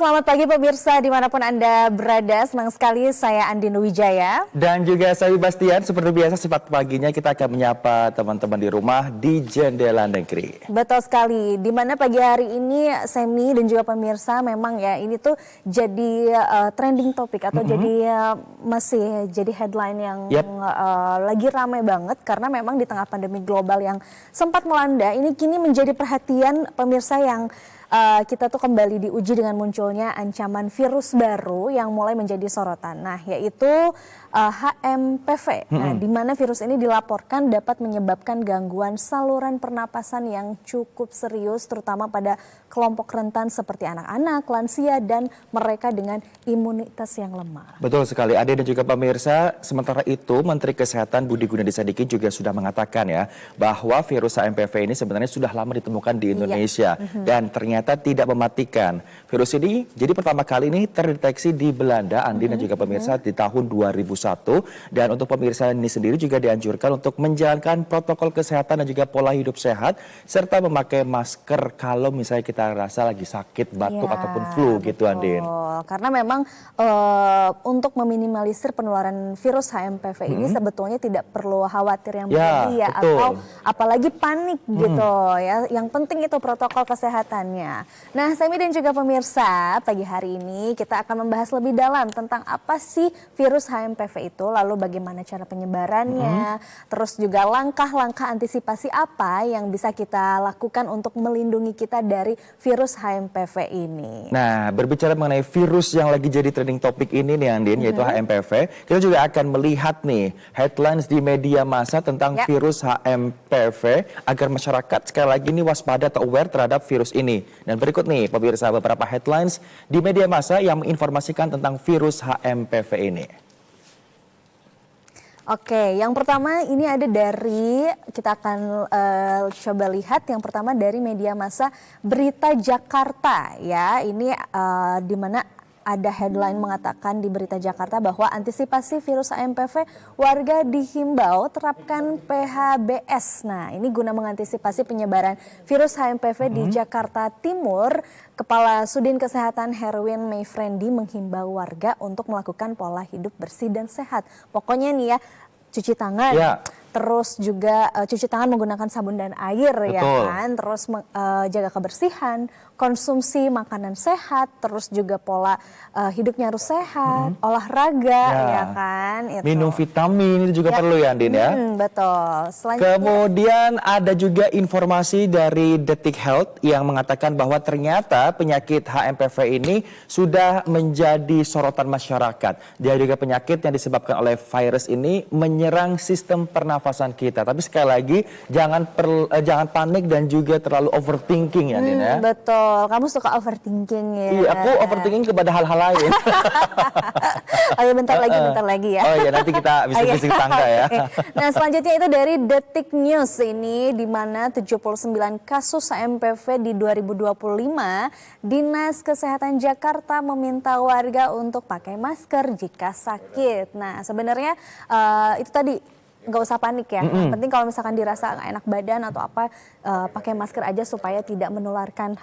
selamat pagi pemirsa dimanapun Anda berada. Senang sekali saya Andin Wijaya. Dan juga saya Bastian. Seperti biasa sifat paginya kita akan menyapa teman-teman di rumah di Jendela Negeri. Betul sekali. Dimana pagi hari ini Semi dan juga pemirsa memang ya ini tuh jadi trending topik atau jadi masih jadi headline yang lagi ramai banget. Karena memang di tengah pandemi global yang sempat melanda ini kini menjadi perhatian pemirsa yang kita tuh kembali diuji dengan munculnya ancaman virus baru yang mulai menjadi sorotan. Nah, yaitu HMPV. Nah, di mana virus ini dilaporkan dapat menyebabkan gangguan saluran pernapasan yang cukup serius, terutama pada kelompok rentan seperti anak-anak, lansia, dan mereka dengan imunitas yang lemah. Betul sekali, Ade dan juga pemirsa. Sementara itu, Menteri Kesehatan Budi Gunadi Sadikin juga sudah mengatakan ya bahwa virus HMPV ini sebenarnya sudah lama ditemukan di Indonesia dan ternyata tidak mematikan. Virus ini jadi pertama kali ini terdeteksi di Belanda, Andi dan juga pemirsa di tahun 2001. Dan untuk pemirsa ini sendiri juga dianjurkan untuk menjalankan protokol kesehatan dan juga pola hidup sehat serta memakai masker kalau misalnya kita rasa lagi sakit, batuk ataupun flu gitu, Andin. Karena memang untuk meminimalisir penularan virus HMPV ini sebetulnya tidak perlu khawatir yang berlebih ya atau apalagi panik gitu ya. Yang penting itu protokol kesehatannya. Nah, Semi dan juga pemirsa, pagi hari ini kita akan membahas lebih dalam tentang apa sih virus HMPV itu, lalu bagaimana cara penyebarannya, terus juga langkah-langkah antisipasi apa yang bisa kita lakukan untuk melindungi kita dari virus HMPV ini. Nah, berbicara mengenai virus yang lagi jadi trending topik ini nih Andin, yaitu HMPV, kita juga akan melihat nih headlines di media massa tentang virus HMPV agar masyarakat sekali lagi nih waspada atau aware terhadap virus ini. Dan berikut nih pemirsa beberapa headlines di media massa yang menginformasikan tentang virus HMPV ini. Oke, yang pertama ini ada dari, kita akan coba lihat yang pertama dari media massa Berita Jakarta ya. Ini di mana ada headline mengatakan di Berita Jakarta bahwa antisipasi virus HMPV warga dihimbau terapkan PHBS. Nah, ini guna mengantisipasi penyebaran virus HMPV di Jakarta Timur. Kepala Sudin Kesehatan Herwin Mayfrendi menghimbau warga untuk melakukan pola hidup bersih dan sehat. Pokoknya nih ya, cuci tangan. Terus juga cuci tangan menggunakan sabun dan air ya kan, terus jaga kebersihan, konsumsi makanan sehat, terus juga pola hidupnya harus sehat, olahraga ya kan. Itu. Minum vitamin itu juga perlu ya Andin ya. Betul. Kemudian ada juga informasi dari Detik Health yang mengatakan bahwa ternyata penyakit HMPV ini sudah menjadi sorotan masyarakat. Dia juga penyakit yang disebabkan oleh virus ini menyerang sistem pernafasan kita. Tapi sekali lagi jangan panik dan juga terlalu overthinking ya Andin ya. Betul, kamu suka overthinking ya. Iya, aku overthinking kepada hal-hal lain. Oh ya bentar lagi ya. Oh iya, nanti kita bisik-bisik tangga ya. Nah, selanjutnya itu dari Detik News ini di mana 79 kasus HMPV di 2025, Dinas Kesehatan Jakarta meminta warga untuk pakai masker jika sakit. Nah, sebenarnya itu tadi nggak usah panik ya. Yang penting kalau misalkan dirasa nggak enak badan atau apa, pakai masker aja supaya tidak menularkan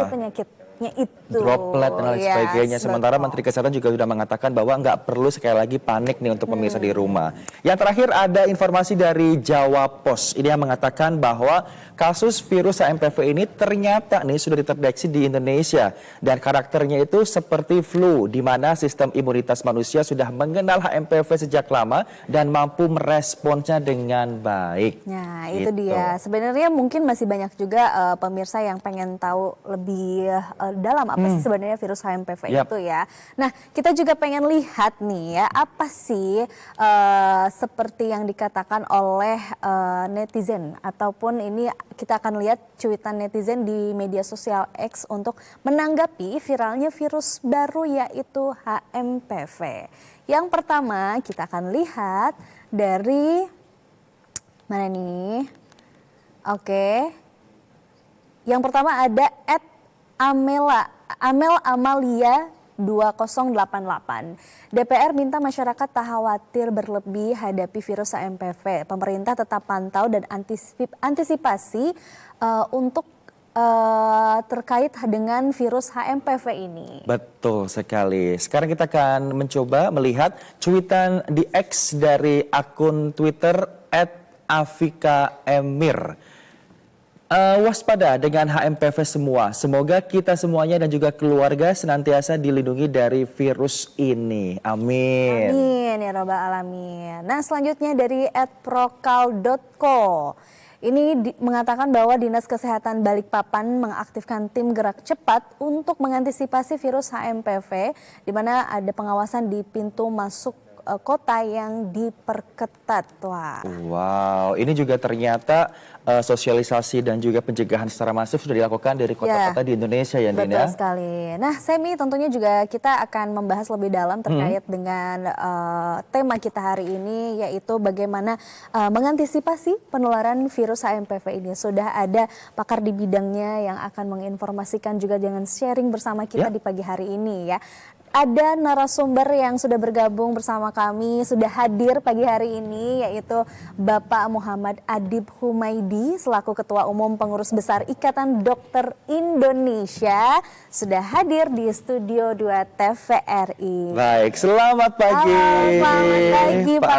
penyakitnya itu. Droplet dan lain sebagainya. Sementara Menteri Kesehatan juga sudah mengatakan bahwa nggak perlu sekali lagi panik nih untuk pemirsa di rumah. Yang terakhir ada informasi dari Jawa Pos. Ini yang mengatakan bahwa kasus virus HMPV ini ternyata nih sudah terdeteksi di Indonesia. Dan karakternya itu seperti flu, di mana sistem imunitas manusia sudah mengenal HMPV sejak lama dan mampu meresponsnya dengan baik. Nah, itu dia. Sebenarnya mungkin masih banyak juga pemirsa yang pengen tahu lebih dalam apa sih sebenarnya virus HMPV itu ya. Nah, kita juga pengen lihat nih ya, apa sih seperti yang dikatakan oleh netizen ataupun ini kita akan lihat cuitan netizen di media sosial X untuk menanggapi viralnya virus baru yaitu HMPV. Yang pertama kita akan lihat dari mana nih? Oke. Yang pertama ada Amel Amalia 2088. DPR minta masyarakat tak khawatir berlebih hadapi virus HMPV. Pemerintah tetap pantau dan antisipasi untuk terkait dengan virus HMPV ini. Betul sekali. Sekarang kita akan mencoba melihat cuitan di X dari akun Twitter @Afika_Emir. Waspada dengan HMPV semua. Semoga kita semuanya dan juga keluarga senantiasa dilindungi dari virus ini. Amin. Amin ya robbal alamin. Nah, selanjutnya dari @prokal.co. Ini mengatakan bahwa Dinas Kesehatan Balikpapan mengaktifkan tim gerak cepat untuk mengantisipasi virus HMPV, di mana ada pengawasan di pintu masuk kota yang diperketat. Wah. Wow, ini juga ternyata sosialisasi dan juga pencegahan secara masif sudah dilakukan dari kota-kota di Indonesia ya, Din. Betul sekali. Nah, Semi, tentunya juga kita akan membahas lebih dalam terkait dengan tema kita hari ini, yaitu bagaimana mengantisipasi penularan virus HMPV ini. Sudah ada pakar di bidangnya yang akan menginformasikan juga dengan sharing bersama kita di pagi hari ini ya. Ada narasumber yang sudah bergabung bersama kami, sudah hadir pagi hari ini, yaitu Bapak Muhammad Adib Humaidi selaku Ketua Umum Pengurus Besar Ikatan Dokter Indonesia, sudah hadir di Studio 2 TVRI. Baik, selamat pagi. Selamat pagi, Pak.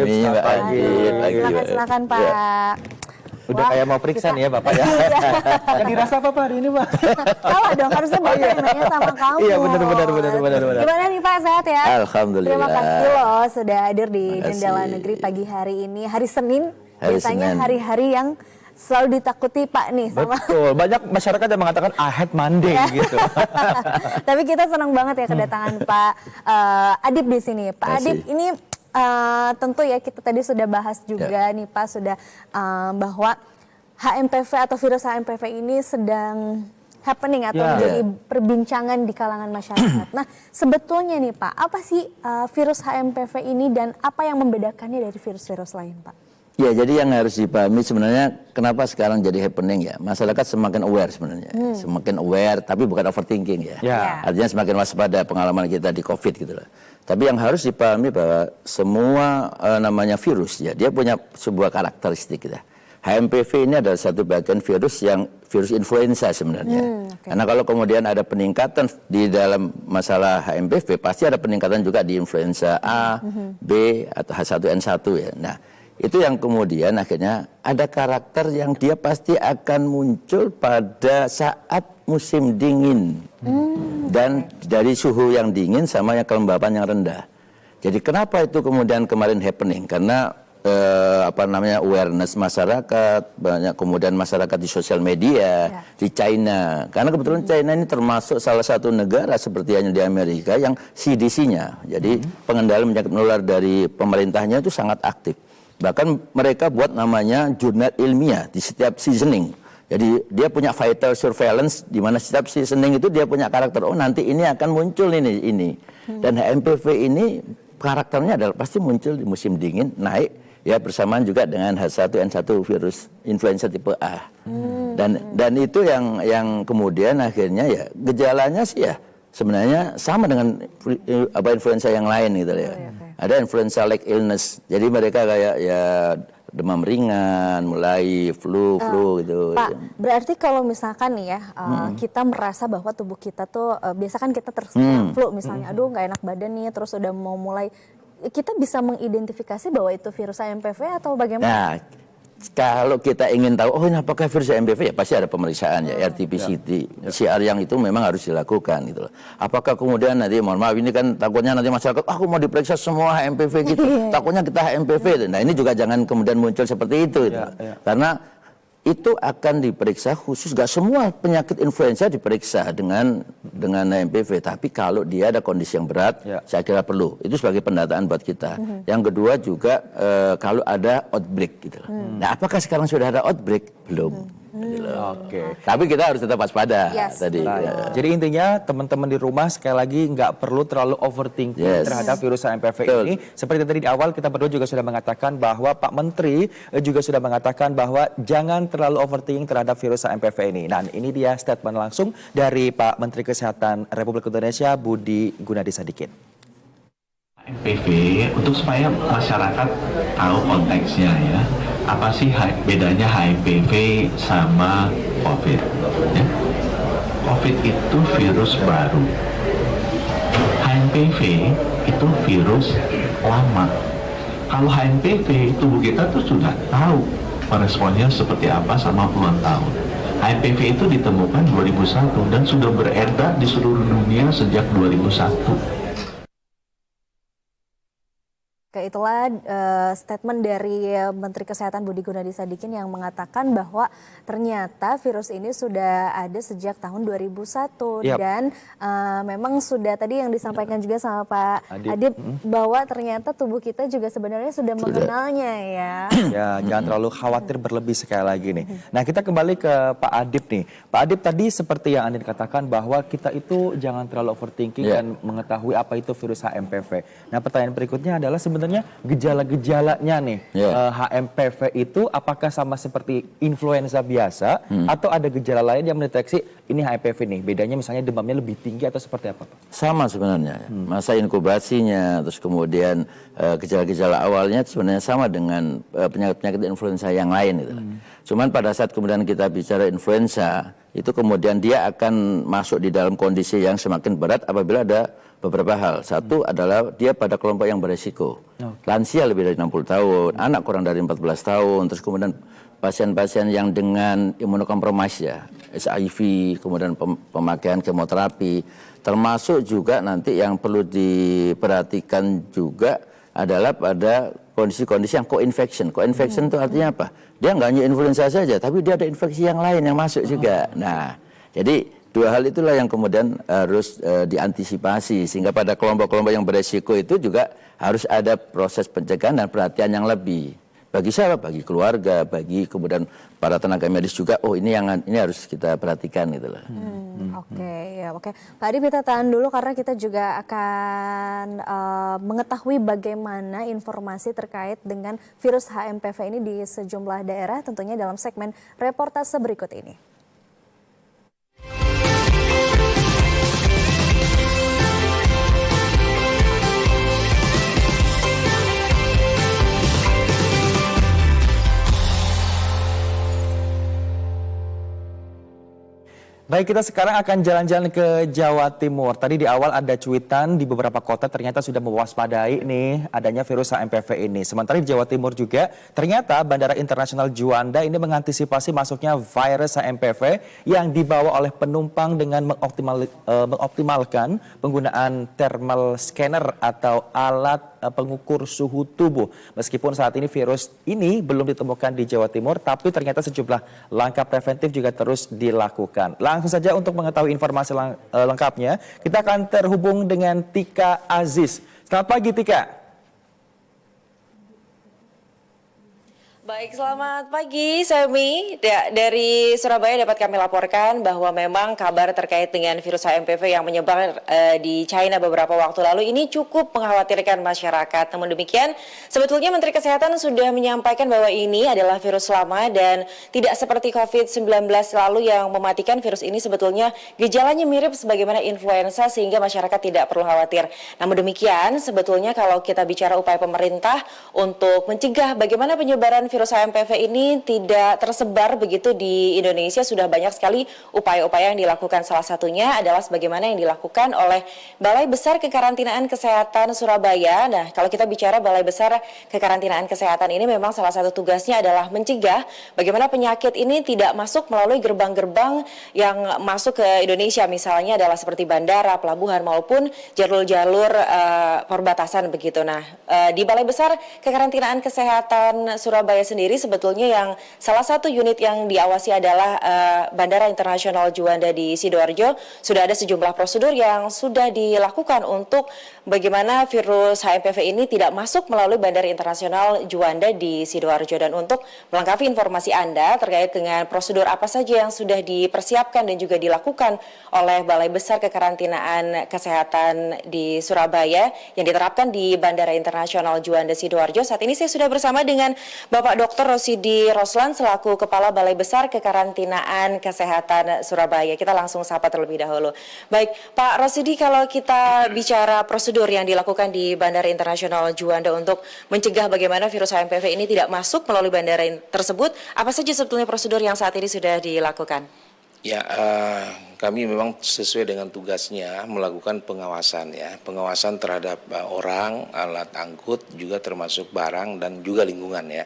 Selamat pagi. Silakan, Pak. Udah kayak mau periksa nih ya Bapak ya. Yang dirasa apa Pak hari ini Pak? Salah dong, harusnya Bapak yang nanya sama kamu. Iya benar. Gimana nih Pak, sehat ya? Alhamdulillah. Terima kasih loh sudah hadir di Jendela Negeri pagi hari ini. Hari Senin, biasanya hari-hari yang selalu ditakuti Pak nih sama. Betul, banyak masyarakat yang mengatakan I hate Monday gitu. Tapi kita senang banget ya kedatangan Pak Adib di sini. Pak Adib ini tentu ya kita tadi sudah bahas juga nih Pak, sudah bahwa HMPV atau virus HMPV ini sedang happening atau menjadi perbincangan di kalangan masyarakat. Nah, sebetulnya nih Pak, apa sih virus HMPV ini dan apa yang membedakannya dari virus-virus lain Pak? Ya, jadi yang harus dipahami sebenarnya kenapa sekarang jadi happening ya. Masyarakat semakin aware sebenarnya. Semakin aware tapi bukan overthinking ya. Artinya semakin waspada, pengalaman kita di COVID gitu loh. Tapi yang harus dipahami bahwa semua namanya virus ya, dia punya sebuah karakteristik ya. HMPV ini adalah satu bagian virus yang virus influenza sebenarnya. Karena kalau kemudian ada peningkatan di dalam masalah HMPV, pasti ada peningkatan juga di influenza A, B, atau H1N1 ya. Nah, itu yang kemudian akhirnya ada karakter yang dia pasti akan muncul pada saat musim dingin. Dan dari suhu yang dingin sama yang kelembapan yang rendah. Jadi kenapa itu kemudian kemarin happening? Karena awareness masyarakat, banyak kemudian masyarakat di sosial media, di China. Karena kebetulan China ini termasuk salah satu negara seperti hanya di Amerika yang CDC-nya. Jadi pengendalian penyakit menular dari pemerintahnya itu sangat aktif. Bahkan mereka buat namanya jurnal ilmiah di setiap seasoning. Jadi dia punya vital surveillance di mana setiap seasoning itu dia punya karakter. Oh nanti ini akan muncul ini. Dan HMPV ini karakternya adalah pasti muncul di musim dingin, naik ya bersamaan juga dengan H1N1 virus influenza tipe A. Dan itu yang kemudian akhirnya ya gejalanya sih ya sebenarnya sama dengan influenza yang lain gitu ya. Ada influenza like illness. Jadi mereka kayak ya demam ringan, mulai flu gitu. Pak, berarti kalau misalkan nih ya, kita merasa bahwa tubuh kita tuh, biasa kan kita terserang flu misalnya, aduh nggak enak badan nih, terus udah mau mulai, kita bisa mengidentifikasi bahwa itu virus HMPV atau bagaimana? Nah, kalau kita ingin tahu, oh ini apakah virus HMPV, ya pasti ada pemeriksaan ya, RT-PCR yang itu memang harus dilakukan gitu loh. Apakah kemudian nanti, mohon maaf ini kan takutnya nanti masyarakat, aku mau diperiksa semua HMPV gitu, takutnya kita HMPV. Nah ini juga jangan kemudian muncul seperti itu. Gitu. Karena itu akan diperiksa khusus, gak semua penyakit influenza diperiksa dengan HMPV, tapi kalau dia ada kondisi yang berat, saya kira perlu. Itu sebagai pendataan buat kita. Yang kedua juga kalau ada outbreak gitu. Nah, apakah sekarang sudah ada outbreak? Belum. Tapi kita harus tetap waspada tadi. Jadi intinya teman-teman di rumah sekali lagi nggak perlu terlalu overthinking terhadap virus HMPV ini. Seperti tadi di awal kita berdua juga sudah mengatakan bahwa Pak Menteri juga sudah mengatakan bahwa jangan terlalu overthinking terhadap virus HMPV ini. Nah, ini dia statement langsung dari Pak Menteri Kesehatan Republik Indonesia Budi Gunadisadikin. HMPV untuk supaya masyarakat tahu konteksnya ya, apa sih bedanya HMPV sama COVID? Ya. COVID itu virus baru, HMPV itu virus lama. Kalau HMPV tubuh kita tuh sudah tahu responnya seperti apa sama puluhan tahun. HMPV itu ditemukan 2001 dan sudah beredar di seluruh dunia sejak 2001. Oke, itulah statement dari Menteri Kesehatan Budi Gunadi Sadikin yang mengatakan bahwa ternyata virus ini sudah ada sejak tahun 2001 dan memang sudah tadi yang disampaikan juga sama Pak Adib bahwa ternyata tubuh kita juga sebenarnya sudah mengenalnya ya. Ya, jangan terlalu khawatir berlebih sekali lagi nih. Nah, kita kembali ke Pak Adib nih. Pak Adib tadi seperti yang Anda katakan bahwa kita itu jangan terlalu overthinking dan mengetahui apa itu virus HMPV. Nah, pertanyaan berikutnya adalah sebenarnya gejala-gejalanya nih HMPV itu apakah sama seperti influenza biasa atau ada gejala lain yang mendeteksi ini HMPV nih? Bedanya misalnya demamnya lebih tinggi atau seperti apa, Pak? Sama sebenarnya. Masa inkubasinya, terus kemudian gejala-gejala awalnya sebenarnya sama dengan penyakit-penyakit influenza yang lain gitu. Cuman pada saat kemudian kita bicara influenza, itu kemudian dia akan masuk di dalam kondisi yang semakin berat apabila ada beberapa hal. Satu adalah dia pada kelompok yang beresiko. Lansia lebih dari 60 tahun, anak kurang dari 14 tahun, terus kemudian pasien-pasien yang dengan imunokompromis ya, HIV, kemudian pemakaian kemoterapi, termasuk juga nanti yang perlu diperhatikan juga adalah pada kondisi-kondisi yang co-infection. Co-infection itu artinya apa? Dia nggak hanya influenza saja, tapi dia ada infeksi yang lain yang masuk juga. Nah, jadi dua hal itulah yang kemudian harus diantisipasi sehingga pada kelompok-kelompok yang beresiko itu juga harus ada proses pencegahan dan perhatian yang lebih. Bagi siapa? Bagi keluarga, bagi kemudian para tenaga medis juga. Oh, ini harus kita perhatikan gitu loh. Oke. Pak Adib, kita tahan dulu karena kita juga akan mengetahui bagaimana informasi terkait dengan virus HMPV ini di sejumlah daerah tentunya dalam segmen reportase berikut ini. Baik, kita sekarang akan jalan-jalan ke Jawa Timur. Tadi di awal ada cuitan di beberapa kota ternyata sudah mewaspadai nih adanya virus HMPV ini. Sementara di Jawa Timur juga ternyata Bandara Internasional Juanda ini mengantisipasi masuknya virus HMPV yang dibawa oleh penumpang dengan mengoptimalkan penggunaan thermal scanner atau alat pengukur suhu tubuh. Meskipun saat ini virus ini belum ditemukan di Jawa Timur, tapi ternyata sejumlah langkah preventif juga terus dilakukan. Langsung saja untuk mengetahui informasi lengkapnya, kita akan terhubung dengan Tika Aziz. Selamat pagi, Tika. Baik, selamat pagi Semi. Dari Surabaya dapat kami laporkan bahwa memang kabar terkait dengan virus HMPV yang menyebar di China beberapa waktu lalu ini cukup mengkhawatirkan masyarakat. Namun demikian, sebetulnya Menteri Kesehatan sudah menyampaikan bahwa ini adalah virus lama dan tidak seperti COVID-19 lalu yang mematikan. Virus ini sebetulnya gejalanya mirip sebagaimana influenza sehingga masyarakat tidak perlu khawatir. Namun demikian, sebetulnya kalau kita bicara upaya pemerintah untuk mencegah bagaimana penyebaran virus HMPV ini tidak tersebar begitu di Indonesia, sudah banyak sekali upaya-upaya yang dilakukan. Salah satunya adalah sebagaimana yang dilakukan oleh Balai Besar Kekarantinaan Kesehatan Surabaya. Nah, kalau kita bicara Balai Besar Kekarantinaan Kesehatan ini memang salah satu tugasnya adalah mencegah bagaimana penyakit ini tidak masuk melalui gerbang-gerbang yang masuk ke Indonesia, misalnya adalah seperti bandara, pelabuhan maupun jalur-jalur perbatasan begitu. Nah, di Balai Besar Kekarantinaan Kesehatan Surabaya sendiri sebetulnya yang salah satu unit yang diawasi adalah Bandara Internasional Juanda di Sidoarjo. Sudah ada sejumlah prosedur yang sudah dilakukan untuk bagaimana virus HMPV ini tidak masuk melalui Bandara Internasional Juanda di Sidoarjo. Dan untuk melengkapi informasi Anda terkait dengan prosedur apa saja yang sudah dipersiapkan dan juga dilakukan oleh Balai Besar Kekarantinaan Kesehatan di Surabaya yang diterapkan di Bandara Internasional Juanda Sidoarjo, saat ini saya sudah bersama dengan Bapak Pak Dr. Rosidi Roslan selaku Kepala Balai Besar Kekarantinaan Kesehatan Surabaya. Kita langsung sapa terlebih dahulu. Baik, Pak Rosidi, kalau kita bicara prosedur yang dilakukan di Bandara Internasional Juanda untuk mencegah bagaimana virus HMPV ini tidak masuk melalui bandara tersebut, apa saja sebetulnya prosedur yang saat ini sudah dilakukan? Ya, kami memang sesuai dengan tugasnya melakukan pengawasan ya, pengawasan terhadap orang, alat angkut, juga termasuk barang dan juga lingkungan ya.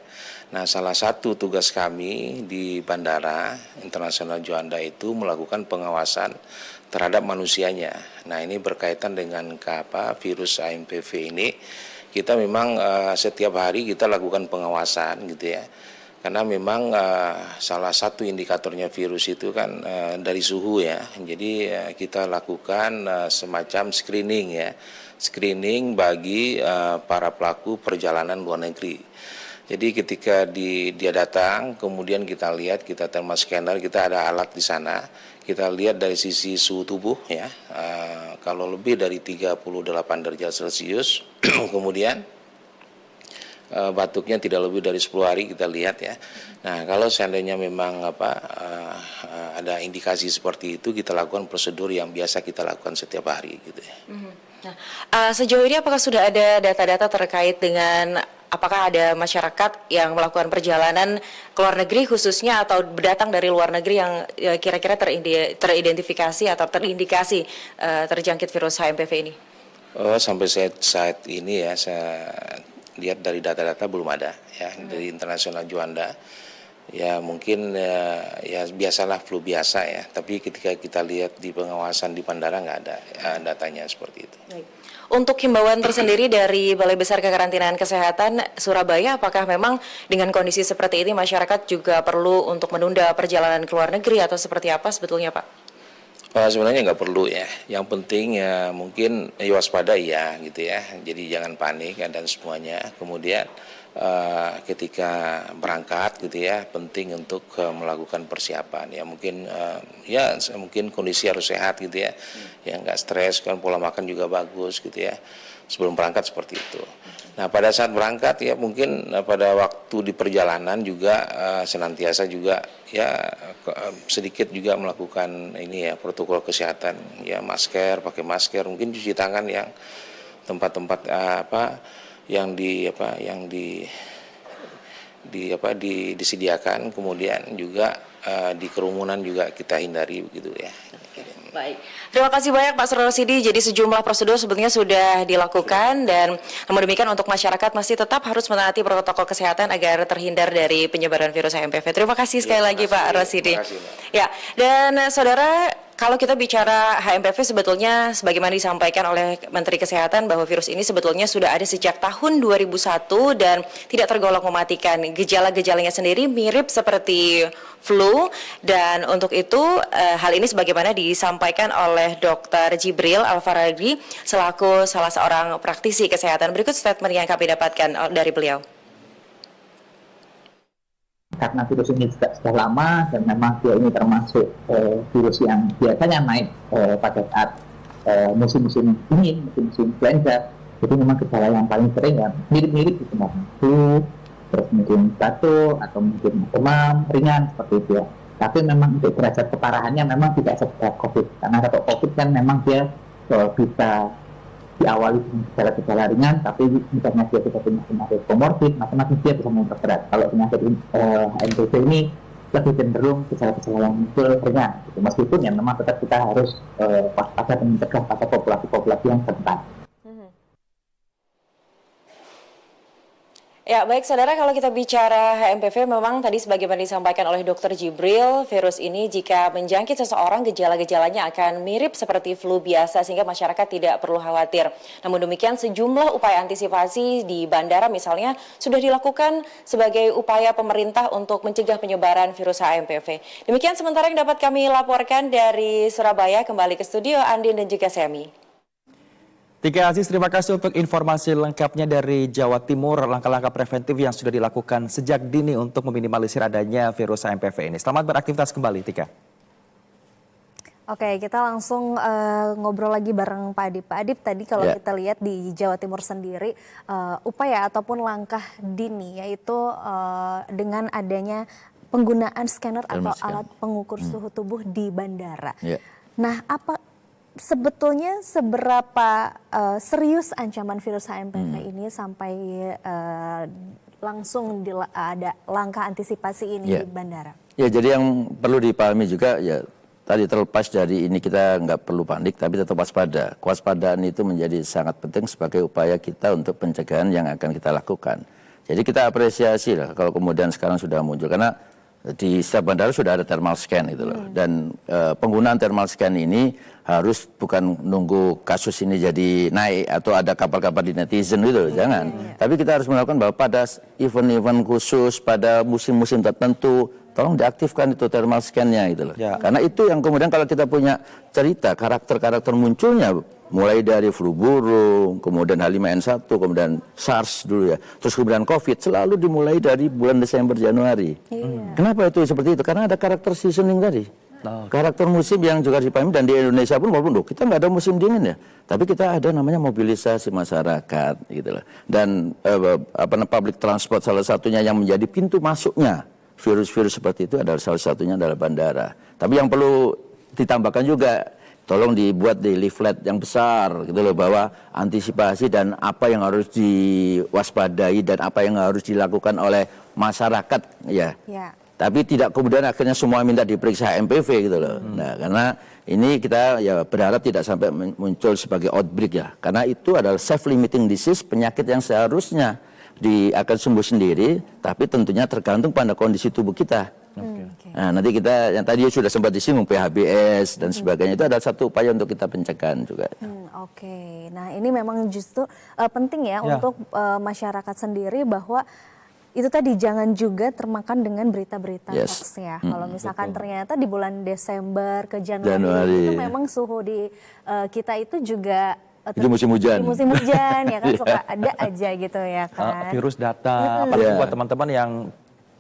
Nah, salah satu tugas kami di Bandara Internasional Juanda itu melakukan pengawasan terhadap manusianya. Nah, ini berkaitan dengan virus HMPV ini. Kita memang setiap hari kita lakukan pengawasan gitu ya. Karena memang salah satu indikatornya virus itu kan dari suhu ya. Jadi kita lakukan semacam screening ya. Screening bagi para pelaku perjalanan luar negeri. Jadi ketika dia datang, kemudian kita lihat, kita thermal scanner, kita ada alat di sana. Kita lihat dari sisi suhu tubuh ya. Kalau lebih dari 38 derajat Celcius, kemudian batuknya tidak lebih dari 10 hari kita lihat ya. Nah, kalau seandainya memang ada indikasi seperti itu, kita lakukan prosedur yang biasa kita lakukan setiap hari gitu ya. Nah, sejauh ini apakah sudah ada data-data terkait dengan apakah ada masyarakat yang melakukan perjalanan ke luar negeri khususnya atau datang dari luar negeri yang kira-kira teridentifikasi atau terindikasi terjangkit virus HMPV ini? Sampai saat ini ya, saya lihat dari data-data belum ada ya dari Internasional Juanda. Ya mungkin ya biasalah flu biasa ya, tapi ketika kita lihat di pengawasan di bandara nggak ada datanya seperti itu. Baik. Untuk himbauan tersendiri dari Balai Besar Kekarantinaan Kesehatan Surabaya, apakah memang dengan kondisi seperti ini masyarakat juga perlu untuk menunda perjalanan ke luar negeri atau seperti apa sebetulnya, Pak? Sebenarnya nggak perlu ya. Yang penting ya mungkin waspada ya gitu ya. Jadi jangan panik dan semuanya. Kemudian ketika berangkat gitu ya, penting untuk melakukan persiapan ya. Mungkin kondisi harus sehat gitu ya. Ya nggak stres, kan pola makan juga bagus gitu ya. Sebelum berangkat seperti itu. Nah, pada saat berangkat ya mungkin pada waktu di perjalanan juga senantiasa juga ya sedikit juga melakukan ini ya protokol kesehatan ya, pakai masker, mungkin cuci tangan yang tempat-tempat disediakan, kemudian juga di kerumunan juga kita hindari begitu ya. Baik, terima kasih banyak Pak Rosidi. Jadi sejumlah prosedur sebetulnya sudah dilakukan dan namun demikian untuk masyarakat masih tetap harus menaati protokol kesehatan agar terhindar dari penyebaran virus HMPV. Terima kasih sekali lagi Pak Rosidi. Ya, dan saudara, kalau kita bicara HMPV sebetulnya sebagaimana disampaikan oleh Menteri Kesehatan bahwa virus ini sebetulnya sudah ada sejak tahun 2001 dan tidak tergolong mematikan. Gejala-gejalanya sendiri mirip seperti flu dan untuk itu hal ini sebagaimana disampaikan oleh Dr. Jibril Al-Faradi selaku salah seorang praktisi kesehatan. Berikut statement yang kami dapatkan dari beliau. Karena virus ini juga sudah lama dan memang dia ini termasuk virus yang biasanya naik pada saat musim-musim dingin, musim-musim influenza. Jadi memang gejala yang paling sering ya mirip-mirip sebenarnya, flu, terus mungkin batuk atau mungkin demam ringan seperti itu ya. Tapi memang untuk derajat keparahannya memang tidak seberat COVID. Karena kalau COVID kan memang dia bisa diawali dengan gejala-gejala ringan, tapi misalnya dia tidak punya penyakit komorbid, macam-macam dia bisa memperberat. Kalau penyakit HMPV ini lebih cenderung gejala-gejala yang muncul ringan. Gitu. Meskipun ya memang tetap kita harus waspada dan mencegah pada populasi-populasi yang rentan. Ya baik saudara, kalau kita bicara HMPV memang tadi sebagaimana disampaikan oleh Dr. Jibril, virus ini jika menjangkit seseorang gejala-gejalanya akan mirip seperti flu biasa sehingga masyarakat tidak perlu khawatir. Namun demikian sejumlah upaya antisipasi di bandara misalnya sudah dilakukan sebagai upaya pemerintah untuk mencegah penyebaran virus HMPV. Demikian sementara yang dapat kami laporkan dari Surabaya. Kembali ke studio Andin dan juga Semi. Tika Aziz, terima kasih untuk informasi lengkapnya dari Jawa Timur, langkah-langkah preventif yang sudah dilakukan sejak dini untuk meminimalisir adanya virus HMPV ini. Selamat beraktivitas kembali, Tika. Oke, kita langsung ngobrol lagi bareng Pak Adip. Pak Adip, tadi kalau kita lihat di Jawa Timur sendiri, upaya ataupun langkah dini yaitu dengan adanya penggunaan scanner atau alat pengukur suhu tubuh di bandara. Nah, apa sebetulnya seberapa serius ancaman virus HMPV ini sampai langsung ada langkah antisipasi ini di bandara? Ya, jadi yang perlu dipahami juga ya, tadi terlepas dari ini kita nggak perlu panik, tapi tetap waspada. Kewaspadaan itu menjadi sangat penting sebagai upaya kita untuk pencegahan yang akan kita lakukan. Jadi kita apresiasi lah kalau kemudian sekarang sudah muncul, karena di setiap bandara sudah ada thermal scan gitu loh. Dan penggunaan thermal scan ini harus bukan nunggu kasus ini jadi naik atau ada kabar-kabar di netizen gitu loh, jangan. Tapi kita harus melakukan bahwa pada event-event khusus, pada musim-musim tertentu, tolong diaktifkan itu thermal scan-nya gitu loh. Karena itu yang kemudian kalau kita punya cerita karakter-karakter munculnya, mulai dari flu burung, kemudian H5N1, kemudian SARS dulu ya, terus kemudian COVID, selalu dimulai dari bulan Desember Januari. Kenapa itu seperti itu? Karena ada karakter seasoning tadi. Karakter musim yang juga dipahami, dan di Indonesia pun walaupun kita nggak ada musim dingin ya, tapi kita ada namanya mobilisasi masyarakat gitu loh. Dan public transport salah satunya yang menjadi pintu masuknya virus-virus seperti itu adalah salah satunya adalah bandara. Tapi yang perlu ditambahkan juga, tolong dibuat di leaflet yang besar gitu loh, bahwa antisipasi dan apa yang harus diwaspadai dan apa yang harus dilakukan oleh masyarakat ya. Tapi tidak kemudian akhirnya semua minta diperiksa HMPV gitu loh. Nah, karena ini kita ya berharap tidak sampai muncul sebagai outbreak ya. Karena itu adalah self-limiting disease, penyakit yang seharusnya akan sembuh sendiri, tapi tentunya tergantung pada kondisi tubuh kita. Nah, nanti kita yang tadi sudah sempat disinggung PHBS dan sebagainya, itu adalah satu upaya untuk kita pencegahan juga. Nah ini memang justru penting ya untuk masyarakat sendiri, bahwa itu tadi jangan juga termakan dengan berita-berita hoax ya. Kalau misalkan ternyata di bulan Desember ke Januari itu memang suhu di kita itu juga itu musim hujan. Di musim hujan ya kan, suka ada aja gitu ya kan. Virus datang, apalagi buat teman-teman yang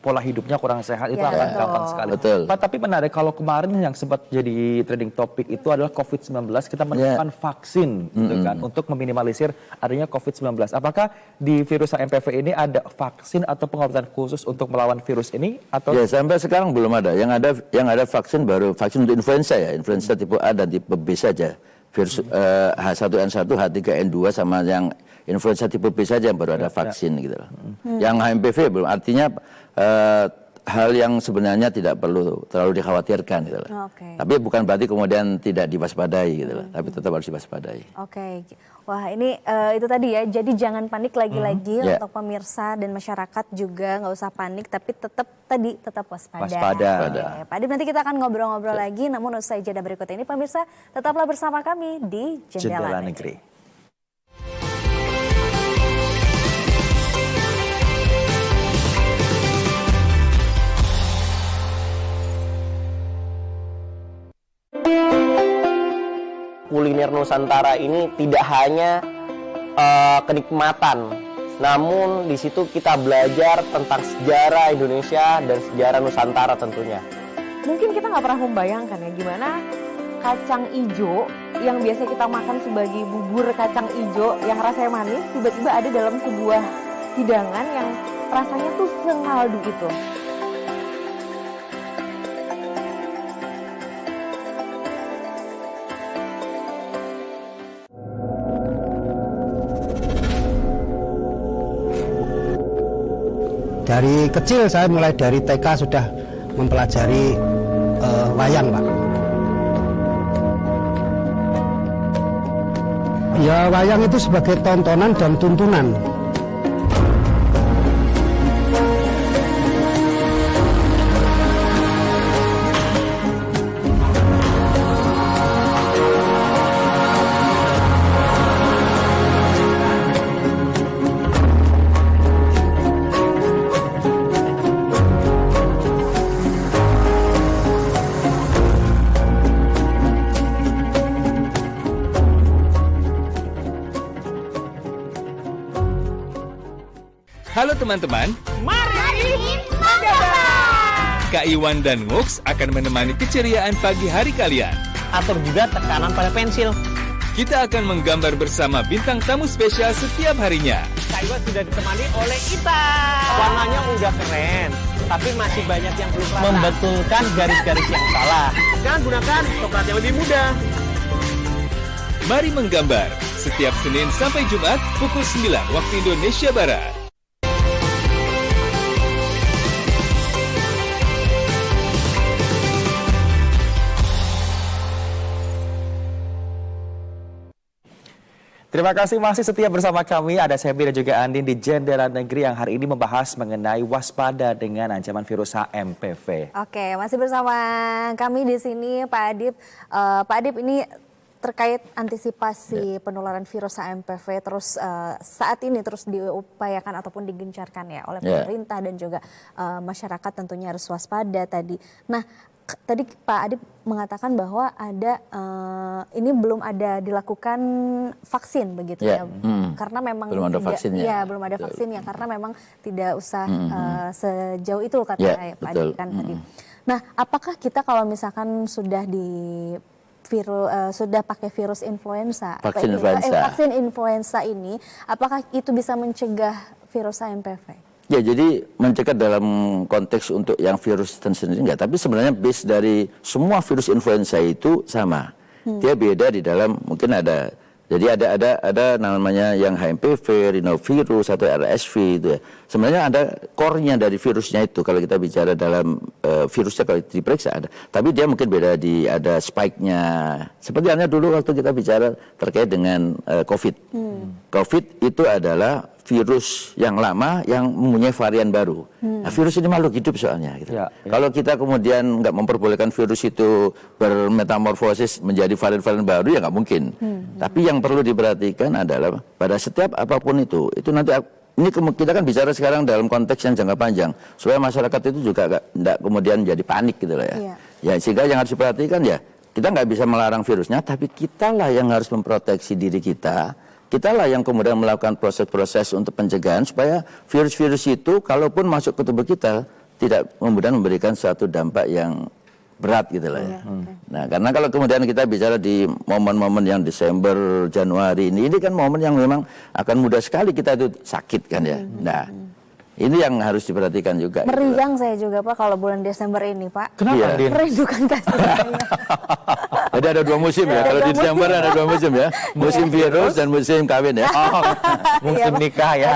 pola hidupnya kurang sehat itu akan gampang sekali. Pak, tapi menarik kalau kemarin yang sempat jadi trending topik itu adalah COVID-19, kita menemukan vaksin gitu kan untuk meminimalisir adanya COVID-19. Apakah di virus HMPV ini ada vaksin atau pengobatan khusus untuk melawan virus ini atau? Ya, sampai sekarang belum ada. Yang ada vaksin baru vaksin untuk influenza ya, influenza tipe A dan tipe B saja. Virus H1N1, H3N2 sama yang influenza tipe B saja yang baru ada vaksin gitu loh. Yang HMPV belum, artinya hal yang sebenarnya tidak perlu terlalu dikhawatirkan gitu loh. Tapi bukan berarti kemudian tidak diwaspadai gitu loh, tapi tetap harus diwaspadai. Wah ini itu tadi ya, jadi jangan panik lagi-lagi untuk pemirsa dan masyarakat juga nggak usah panik, tapi tetap waspada. Pak Adip, nanti kita akan ngobrol-ngobrol lagi, namun usai jeda berikut ini pemirsa tetaplah bersama kami di Jendela Negeri. Kuliner Nusantara ini tidak hanya kenikmatan, namun di situ kita belajar tentang sejarah Indonesia dan sejarah Nusantara tentunya. Mungkin kita nggak pernah membayangkan ya gimana kacang ijo yang biasa kita makan sebagai bubur kacang ijo yang rasanya manis, tiba-tiba ada dalam sebuah hidangan yang rasanya tuh sengaldu itu. Dari kecil saya mulai dari TK sudah mempelajari wayang, Pak. Ya, wayang itu sebagai tontonan dan tuntunan. Halo teman-teman, mari mencoba. Kak Iwan dan Ngux akan menemani keceriaan pagi hari kalian. atur juga tekanan pada pensil. Kita akan menggambar bersama bintang tamu spesial setiap harinya. Kaiwa sudah ditemani oleh Ita. Warnanya udah keren, tapi masih banyak yang belum rata. Membetulkan garis-garis yang salah. Dan gunakan coklat yang lebih mudah. Mari menggambar setiap Senin sampai Jumat pukul 9 waktu Indonesia Barat. Terima kasih masih setia bersama kami. Ada Sebi dan juga Andin di Jendela Negeri yang hari ini membahas mengenai waspada dengan ancaman virus HMPV. Oke, masih bersama kami di sini Pak Adib. Pak Adib, ini terkait antisipasi penularan virus HMPV terus saat ini terus diupayakan ataupun digencarkan ya oleh pemerintah dan juga masyarakat tentunya harus waspada tadi. Nah, tadi Pak Adib mengatakan bahwa ada ini belum ada dilakukan vaksin begitu ya, karena memang belum ada vaksinnya. Ya, belum ada vaksinnya karena memang tidak usah sejauh itu kata Pak Adib kan tadi. Nah, apakah kita kalau misalkan sudah sudah pakai virus influenza, vaksin influenza ini, apakah itu bisa mencegah virus HMPV? Ya, jadi mencegah dalam konteks untuk yang virus sendiri enggak, tapi sebenarnya base dari semua virus influenza itu sama. Dia beda di dalam mungkin ada. Jadi ada namanya yang HMPV, rhinovirus atau RSV itu ya. Sebenarnya ada core-nya dari virusnya itu kalau kita bicara dalam virusnya kalau diperiksa ada. Tapi dia mungkin beda ada spike-nya. Seperti halnya dulu waktu kita bicara terkait dengan COVID. COVID itu adalah virus yang lama yang mempunyai varian baru. Nah, virus ini makhluk hidup soalnya. Gitu. Kalau kita kemudian nggak memperbolehkan virus itu bermetamorfosis menjadi varian-varian baru ya nggak mungkin. Tapi yang perlu diperhatikan adalah pada setiap apapun itu nanti ini kita kan bicara sekarang dalam konteks yang jangka panjang supaya masyarakat itu juga nggak kemudian jadi panik gitu lah ya. Ya sehingga yang harus diperhatikan ya kita nggak bisa melarang virusnya, tapi kitalah yang harus memproteksi diri kita. Kitalah yang kemudian melakukan proses-proses untuk pencegahan supaya virus-virus itu kalaupun masuk ke tubuh kita tidak kemudian memberikan suatu dampak yang berat gitu lah ya. Nah, karena kalau kemudian kita bicara di momen-momen yang Desember, Januari ini kan momen yang memang akan mudah sekali kita itu sakit kan ya. Nah, ini yang harus diperhatikan juga. Meriang saya juga Pak kalau bulan Desember ini Pak. Kenapa? Merindukan kasih sayang. Jadi ada dua musim ya, kalau di Desember ada dua musim ya, musim virus dan musim kawin ya. Musim nikah ya.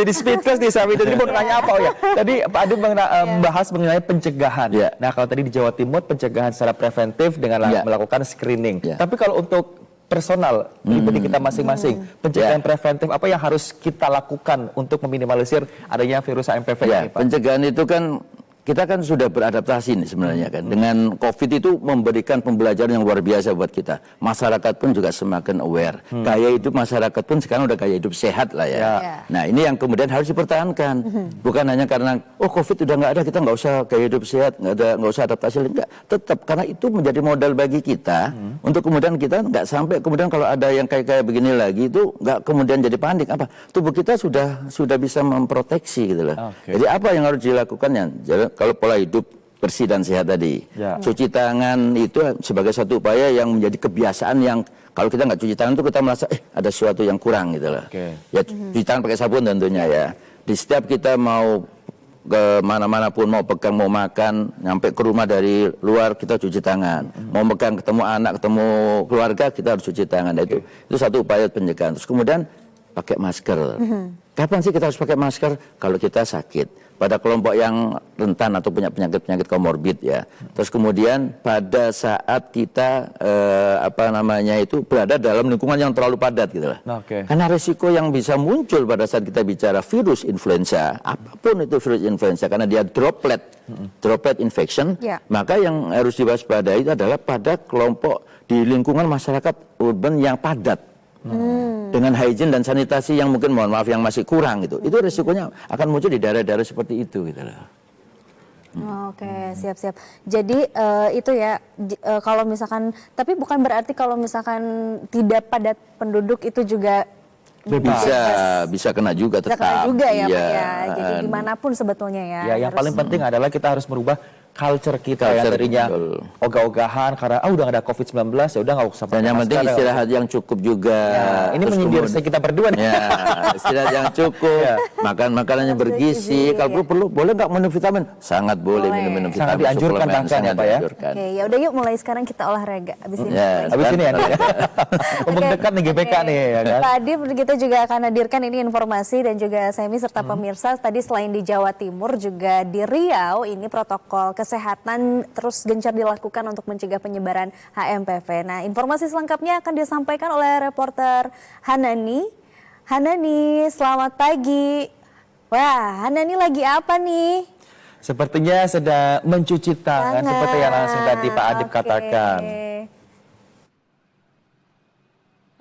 Jadi speedcast nih Sami, tadi mau nanya apa ya? Tadi Pak Adib membahas mengenai pencegahan. Nah kalau tadi di Jawa Timur pencegahan secara preventif dengan melakukan screening. Tapi kalau untuk personal pribadi kita masing-masing, pencegahan preventif apa yang harus kita lakukan untuk meminimalisir adanya virus HMPV ini Pak? Pencegahan itu kan kita kan sudah beradaptasi nih sebenarnya kan. Dengan COVID itu memberikan pembelajaran yang luar biasa buat kita. Masyarakat pun juga semakin aware. Gaya hidup masyarakat pun sekarang udah gaya hidup sehat lah ya. Nah ini yang kemudian harus dipertahankan. Bukan hanya karena COVID udah nggak ada, kita nggak usah gaya hidup sehat, nggak usah adaptasi. Enggak, tetap karena itu menjadi modal bagi kita untuk kemudian kita nggak sampai kemudian kalau ada yang kayak begini lagi itu nggak kemudian jadi panik. Apa tubuh kita sudah bisa memproteksi gitu loh. Jadi apa yang harus dilakukannya? Kalau pola hidup bersih dan sehat tadi, cuci tangan itu sebagai satu upaya yang menjadi kebiasaan yang kalau kita nggak cuci tangan itu kita merasa ada sesuatu yang kurang gitu loh. Ya cuci tangan pakai sabun tentunya ya. Di setiap kita mau ke mana-mana pun, mau pegang, mau makan, nyampe ke rumah dari luar kita cuci tangan. Mau pegang, ketemu anak, ketemu keluarga kita harus cuci tangan. Itu satu upaya pencegahan. Terus kemudian pakai masker. Kapan sih kita harus pakai masker? Kalau kita sakit. Pada kelompok yang rentan atau punya penyakit-penyakit komorbid ya. Terus kemudian pada saat kita berada dalam lingkungan yang terlalu padat gitu lah. Karena resiko yang bisa muncul pada saat kita bicara virus influenza, apapun itu virus influenza, karena dia droplet infection, maka yang harus diwaspadai itu adalah pada kelompok di lingkungan masyarakat urban yang padat. Dengan hygiene dan sanitasi yang mungkin mohon maaf yang masih kurang gitu. Itu resikonya akan muncul di daerah-daerah seperti itu gitu loh. Oke, siap-siap. Jadi itu ya kalau misalkan, tapi bukan berarti kalau misalkan tidak padat penduduk itu juga bisa kena juga tetap. Bisa kena juga ya Pak ya. Jadi dimanapun sebetulnya ya. Ya yang paling penting adalah kita harus merubah culture kita yang tadinya ogah-ogahan karena udah nggak ada COVID-19 ya udah nggak usah pakai Dan yang penting masker. istirahat yang cukup juga. Ini menyindir kita berdua nih. Ya, istirahat yang cukup, makan makanan yang bergizi. Kalau perlu boleh nggak minum vitamin? Sangat boleh minum vitamin. Sangat dianjurkan bahkan ya Pak ya. Oke, ya udah yuk mulai sekarang kita olahraga abis ini. Abis ini ya. Mumpung dekat nih GBK nih ya kan. Tadi kita juga akan hadirkan ini informasi dan juga Semi serta pemirsa. Tadi selain di Jawa Timur juga di Riau ini protokol kesehatan terus gencar dilakukan untuk mencegah penyebaran HMPV. Nah, informasi selengkapnya akan disampaikan oleh reporter Hanani. Hanani, selamat pagi. Wah, Hanani lagi apa nih? Sepertinya sedang mencuci tangan seperti yang langsung tadi Pak Adib katakan.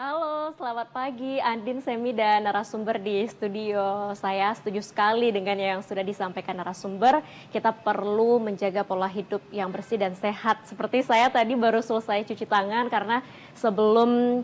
Halo, selamat pagi Andin, Semi, dan narasumber di studio. Saya setuju sekali dengan yang sudah disampaikan narasumber. Kita perlu menjaga pola hidup yang bersih dan sehat. Seperti saya tadi baru selesai cuci tangan karena sebelum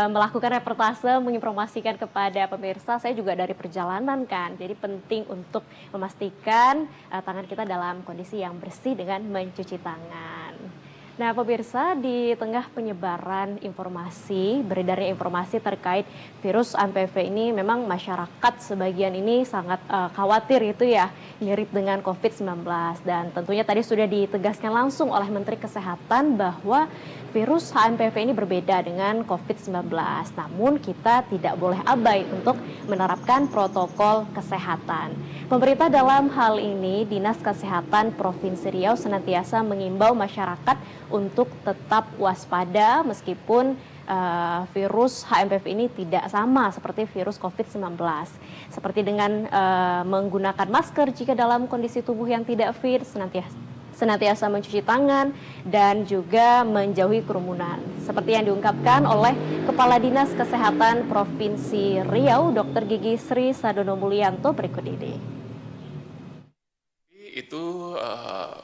melakukan reportase menginformasikan kepada pemirsa, saya juga dari perjalanan kan. Jadi penting untuk memastikan tangan kita dalam kondisi yang bersih dengan mencuci tangan. Nah pemirsa, di tengah penyebaran informasi, beredarnya informasi terkait virus HMPV ini memang masyarakat sebagian ini sangat khawatir itu ya, mirip dengan COVID-19. Dan tentunya tadi sudah ditegaskan langsung oleh Menteri Kesehatan bahwa virus HMPV ini berbeda dengan COVID-19. Namun kita tidak boleh abai untuk menerapkan protokol kesehatan. Pemerintah dalam hal ini, Dinas Kesehatan Provinsi Riau senantiasa mengimbau masyarakat untuk tetap waspada meskipun virus HMPV ini tidak sama seperti virus COVID-19. Seperti dengan menggunakan masker jika dalam kondisi tubuh yang tidak fit, senantiasa mencuci tangan, dan juga menjauhi kerumunan. Seperti yang diungkapkan oleh Kepala Dinas Kesehatan Provinsi Riau, Dr. Gigi Sri Sadono Mulyanto berikut ini. Itu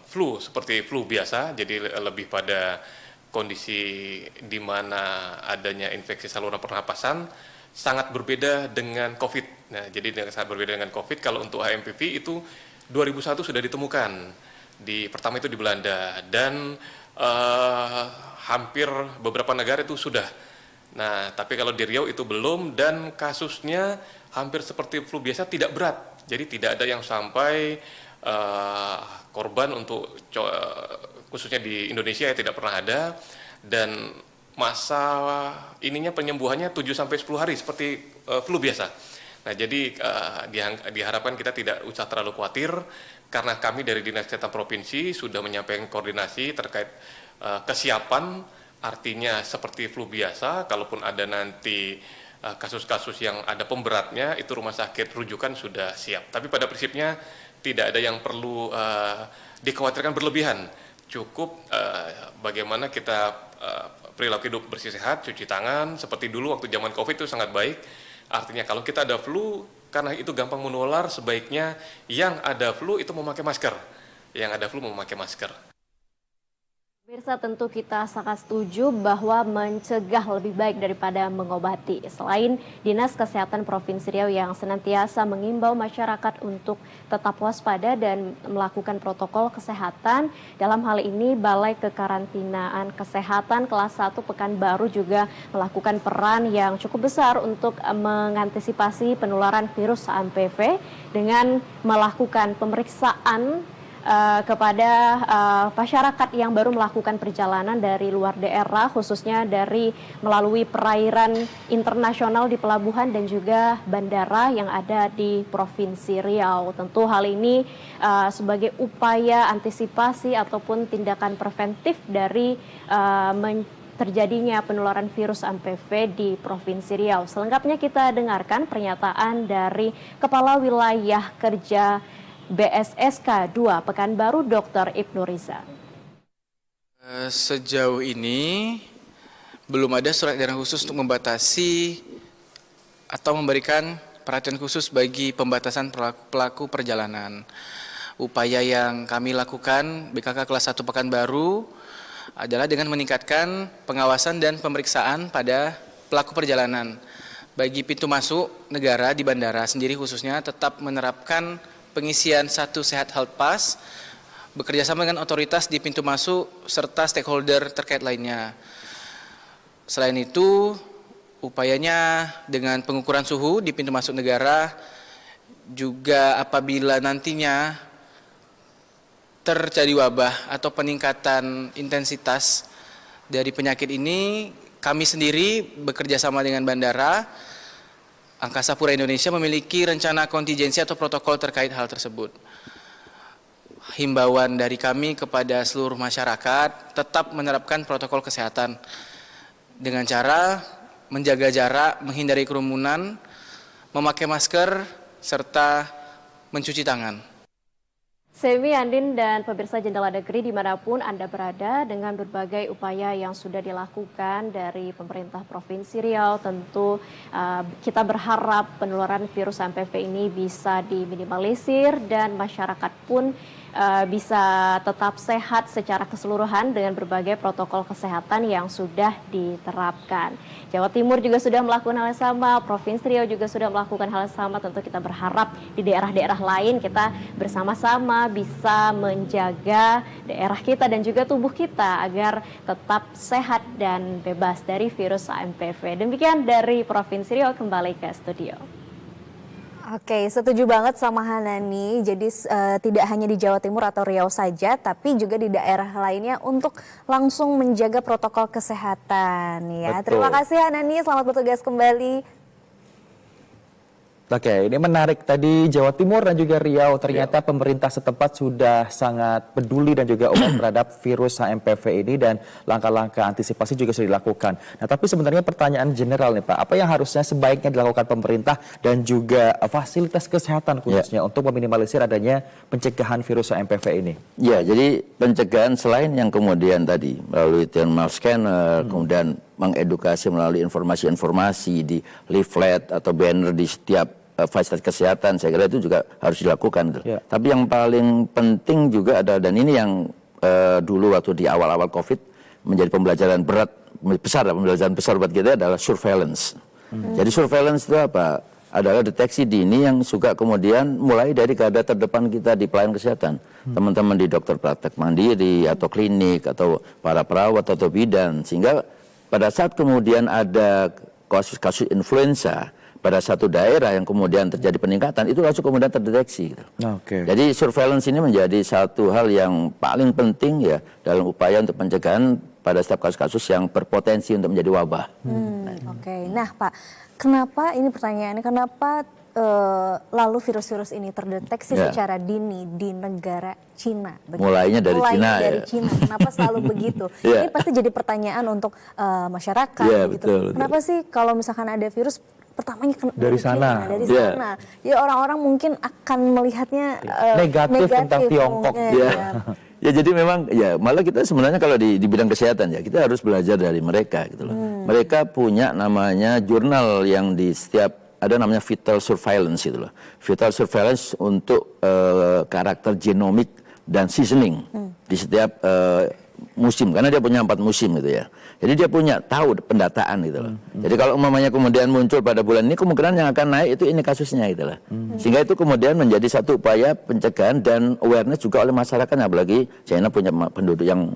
flu, seperti flu biasa, jadi lebih pada kondisi di mana adanya infeksi saluran pernapasan, sangat berbeda dengan COVID. Nah, jadi sangat berbeda dengan COVID. Kalau untuk HMPV itu 2001 sudah ditemukan. Pertama itu di Belanda dan hampir beberapa negara itu sudah. Nah, tapi kalau di Riau itu belum dan kasusnya hampir seperti flu biasa, tidak berat. Jadi tidak ada yang sampai korban untuk khususnya di Indonesia ya tidak pernah ada, dan masa ininya penyembuhannya 7-10 hari seperti flu biasa. Nah, jadi diharapkan kita tidak usah terlalu khawatir karena kami dari Dinas Kesehatan Provinsi sudah menyampaikan koordinasi terkait kesiapan, artinya seperti flu biasa, kalaupun ada nanti kasus-kasus yang ada pemberatnya, itu rumah sakit rujukan sudah siap. Tapi pada prinsipnya tidak ada yang perlu dikhawatirkan berlebihan. Cukup bagaimana kita perilaku hidup bersih sehat, cuci tangan, seperti dulu waktu zaman COVID itu sangat baik. Artinya kalau kita ada flu, karena itu gampang menular, sebaiknya yang ada flu itu memakai masker. Yang ada flu memakai masker. Pemirsa, tentu kita sangat setuju bahwa mencegah lebih baik daripada mengobati. Selain Dinas Kesehatan Provinsi Riau yang senantiasa mengimbau masyarakat untuk tetap waspada dan melakukan protokol kesehatan, dalam hal ini Balai Kekarantinaan Kesehatan kelas 1 Pekanbaru juga melakukan peran yang cukup besar untuk mengantisipasi penularan virus HMPV dengan melakukan pemeriksaan kepada masyarakat yang baru melakukan perjalanan dari luar daerah, khususnya dari melalui perairan internasional di pelabuhan dan juga bandara yang ada di Provinsi Riau. Tentu hal ini sebagai upaya antisipasi ataupun tindakan preventif dari terjadinya penularan virus HMPV di Provinsi Riau. Selengkapnya kita dengarkan pernyataan dari Kepala Wilayah Kerja BSSK 2 Pekanbaru, Dr. Ibnu Riza. Sejauh ini belum ada surat edaran khusus untuk membatasi atau memberikan perhatian khusus bagi pembatasan pelaku perjalanan. Upaya yang kami lakukan BKK kelas 1 Pekanbaru adalah dengan meningkatkan pengawasan dan pemeriksaan pada pelaku perjalanan. Bagi pintu masuk negara di bandara sendiri khususnya tetap menerapkan pengisian 1 sehat health pass bekerja sama dengan otoritas di pintu masuk serta stakeholder terkait lainnya. Selain itu, upayanya dengan pengukuran suhu di pintu masuk negara, juga apabila nantinya terjadi wabah atau peningkatan intensitas dari penyakit ini, kami sendiri bekerja sama dengan bandara, Angkasa Pura Indonesia memiliki rencana kontingensi atau protokol terkait hal tersebut. Himbauan dari kami kepada seluruh masyarakat tetap menerapkan protokol kesehatan dengan cara menjaga jarak, menghindari kerumunan, memakai masker, serta mencuci tangan. Semi, Andin, dan pemirsa Jendela Negeri dimanapun Anda berada, dengan berbagai upaya yang sudah dilakukan dari pemerintah Provinsi Riau, tentu kita berharap penularan virus HMPV ini bisa diminimalisir dan masyarakat pun bisa tetap sehat secara keseluruhan dengan berbagai protokol kesehatan yang sudah diterapkan. Jawa Timur juga sudah melakukan hal yang sama, Provinsi Riau juga sudah melakukan hal yang sama. Tentu kita berharap di daerah-daerah lain kita bersama-sama bisa menjaga daerah kita dan juga tubuh kita agar tetap sehat dan bebas dari virus HMPV. Demikian dari Provinsi Riau, kembali ke studio. Oke, setuju banget sama Hanani. Jadi tidak hanya di Jawa Timur atau Riau saja, tapi juga di daerah lainnya untuk langsung menjaga protokol kesehatan. Ya, betul. Terima kasih Hanani. Selamat bertugas kembali. Oke, ini menarik tadi Jawa Timur dan juga Riau. Ternyata pemerintah setempat sudah sangat peduli dan juga aware terhadap virus HMPV ini dan langkah-langkah antisipasi juga sudah dilakukan. Nah, tapi sebenarnya pertanyaan general nih Pak, apa yang harusnya sebaiknya dilakukan pemerintah dan juga fasilitas kesehatan khususnya untuk meminimalisir adanya pencegahan virus HMPV ini? Ya, jadi pencegahan selain yang kemudian tadi melalui thermal scanner, kemudian mengedukasi melalui informasi-informasi di leaflet atau banner di setiap fasilitas kesehatan, saya kira itu juga harus dilakukan. Tapi yang paling penting juga adalah, dan ini yang dulu waktu di awal-awal COVID menjadi pembelajaran pembelajaran besar buat kita adalah surveillance. Jadi surveillance itu apa? Adalah deteksi dini yang juga kemudian mulai dari garda terdepan kita di pelayanan kesehatan. Teman-teman di dokter praktek mandiri atau klinik atau para perawat atau bidan. Sehingga pada saat kemudian ada kasus-kasus influenza pada satu daerah yang kemudian terjadi peningkatan, itu langsung kemudian terdeteksi. Gitu. Jadi surveillance ini menjadi satu hal yang paling penting ya dalam upaya untuk pencegahan pada setiap kasus-kasus yang berpotensi untuk menjadi wabah. Nah Pak, kenapa ini pertanyaannya, kenapa lalu virus-virus ini terdeteksi secara dini di negara Cina? Mulainya dari Cina. Cina. Kenapa selalu begitu? Ini pasti jadi pertanyaan untuk masyarakat. Betul. Kenapa sih kalau misalkan ada virus pertamanya dari sana? Ya orang-orang mungkin akan melihatnya negatif tentang Tiongkok. Ya jadi memang ya malah kita sebenarnya kalau di bidang kesehatan ya kita harus belajar dari mereka gitu loh. Mereka punya namanya jurnal yang di setiap ada namanya vital surveillance gitu loh. Vital surveillance untuk karakter genomik dan seasoning di setiap musim, karena dia punya 4 musim gitu ya. Jadi dia punya tahu pendataan gitu loh. Jadi kalau umpamanya kemudian muncul pada bulan ini, kemungkinan yang akan naik itu ini kasusnya gitu loh. Sehingga itu kemudian menjadi satu upaya pencegahan dan awareness juga oleh masyarakat, apalagi China punya penduduk yang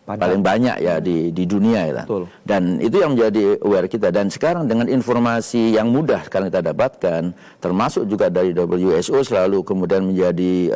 paling banyak ya di dunia ya. Dan itu yang menjadi aware kita. Dan sekarang dengan informasi yang mudah sekarang kita dapatkan, termasuk juga dari WHO selalu kemudian menjadi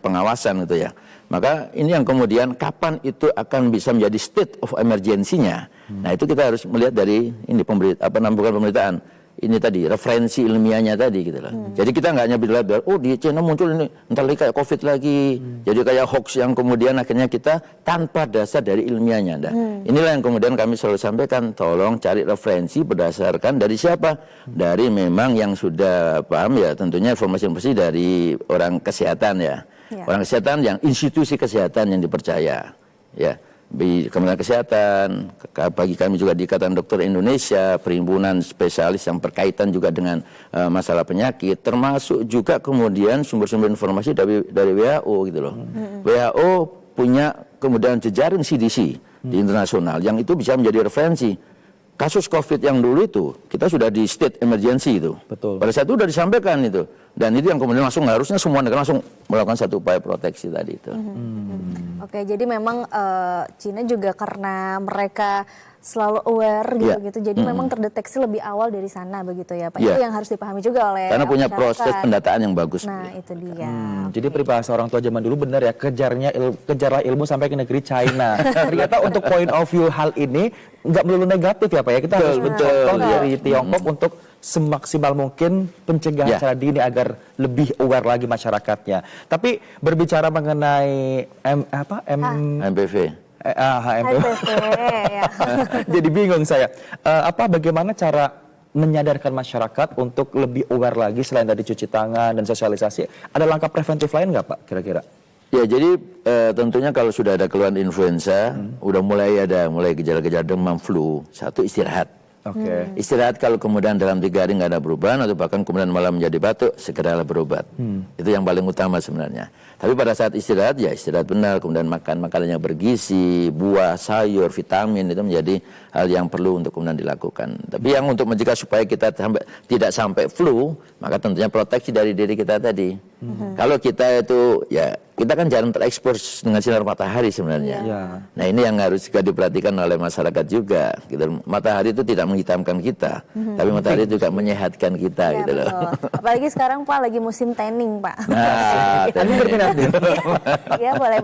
pengawasan gitu ya. Maka ini yang kemudian kapan itu akan bisa menjadi state of emergency-nya. Nah, itu kita harus melihat dari ini bukan pemberitaan. Ini tadi referensi ilmiahnya tadi gitu loh. Jadi kita nggak hanya bilang di China muncul ini entar lagi kayak COVID lagi. Jadi kayak hoax yang kemudian akhirnya kita tanpa dasar dari ilmiahnya. Nah, inilah yang kemudian kami selalu sampaikan, tolong cari referensi berdasarkan dari siapa? Dari memang yang sudah paham ya, tentunya informasi-informasi dari orang kesehatan ya. Orang kesehatan yang institusi kesehatan yang dipercaya ya. Di Kementerian Kesehatan, bagi kami juga di Ikatan Dokter Indonesia, perhimpunan spesialis yang berkaitan juga dengan masalah penyakit, termasuk juga kemudian sumber-sumber informasi dari WHO gitu loh. WHO punya kemudian jejaring CDC di internasional yang itu bisa menjadi referensi. Kasus COVID yang dulu itu kita sudah di state emergency itu. Pada saat itu sudah disampaikan itu. Dan itu yang kemudian langsung harusnya semua negara langsung melakukan satu upaya proteksi tadi itu. Oke, jadi memang Cina juga karena mereka selalu aware gitu, jadi memang terdeteksi lebih awal dari sana begitu ya Pak. Itu yang harus dipahami juga oleh karena punya masyarakat. proses pendataan yang bagus. Nah itu dia. Jadi peribahasa orang tua zaman dulu benar ya, kejarlah ilmu sampai ke negeri China. Ternyata untuk point of view hal ini nggak melulu negatif ya Pak ya. Kita harus mencontoh dari Tiongkok untuk semaksimal mungkin pencegahan secara dini agar lebih aware lagi masyarakatnya. Tapi berbicara mengenai HMPV. Jadi bingung saya. Bagaimana cara menyadarkan masyarakat untuk lebih aware lagi selain tadi cuci tangan dan sosialisasi? Ada langkah preventif lain nggak Pak kira-kira? Ya jadi tentunya kalau sudah ada keluhan influenza, udah mulai gejala-gejala demam, flu, satu istirahat. Istirahat kalau kemudian dalam 3 hari nggak ada perubahan atau bahkan kemudian malah menjadi batuk, segeralah berobat. Itu yang paling utama sebenarnya. Tapi pada saat istirahat ya istirahat benar, kemudian makan makanan yang bergizi, buah, sayur, vitamin itu menjadi hal yang perlu untuk kemudian dilakukan. Tapi yang untuk mencegah supaya kita tidak sampai flu, maka tentunya proteksi dari diri kita tadi. Kalau kita itu ya kita kan jarang terekspos dengan sinar matahari sebenarnya. Nah ini yang harus juga diperhatikan oleh masyarakat juga. Gitu. Matahari itu tidak menghitamkan kita, tapi matahari juga menyehatkan kita. Gitu loh. Apalagi sekarang Pak lagi musim tanning Pak. Nah, ya boleh.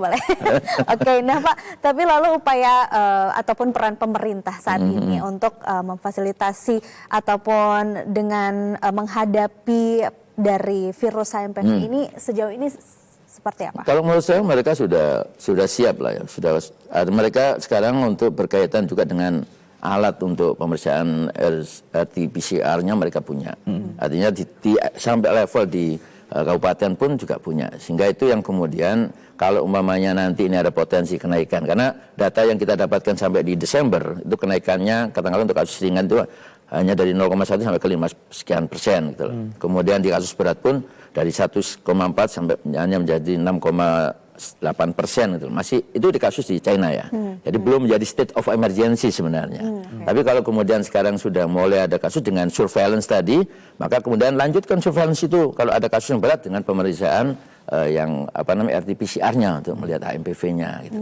Oke, nah Pak, tapi lalu upaya ataupun peran pemerintah saat ini untuk memfasilitasi ataupun dengan menghadapi dari virus HMPV ini sejauh ini seperti apa? Kalau menurut saya mereka sudah siap lah ya. Mereka sekarang untuk berkaitan juga dengan alat untuk pemeriksaan RT-PCR-nya mereka punya. Artinya sampai level di kabupaten pun juga punya. Sehingga itu yang kemudian kalau umpamanya nanti ini ada potensi kenaikan. Karena data yang kita dapatkan sampai di Desember itu kenaikannya katakanlah untuk kasus ringan itu hanya dari 0,1 sampai ke 5 sekian persen gitu loh. Kemudian di kasus berat pun dari 1,4 sampai hanya menjadi 6,8% gitu. Masih itu di kasus di China ya. Jadi belum menjadi state of emergency sebenarnya. Tapi kalau kemudian sekarang sudah mulai ada kasus dengan surveillance tadi, maka kemudian lanjutkan surveillance itu kalau ada kasus yang berat dengan pemeriksaan yang RT-PCR-nya untuk melihat HMPV-nya gitu.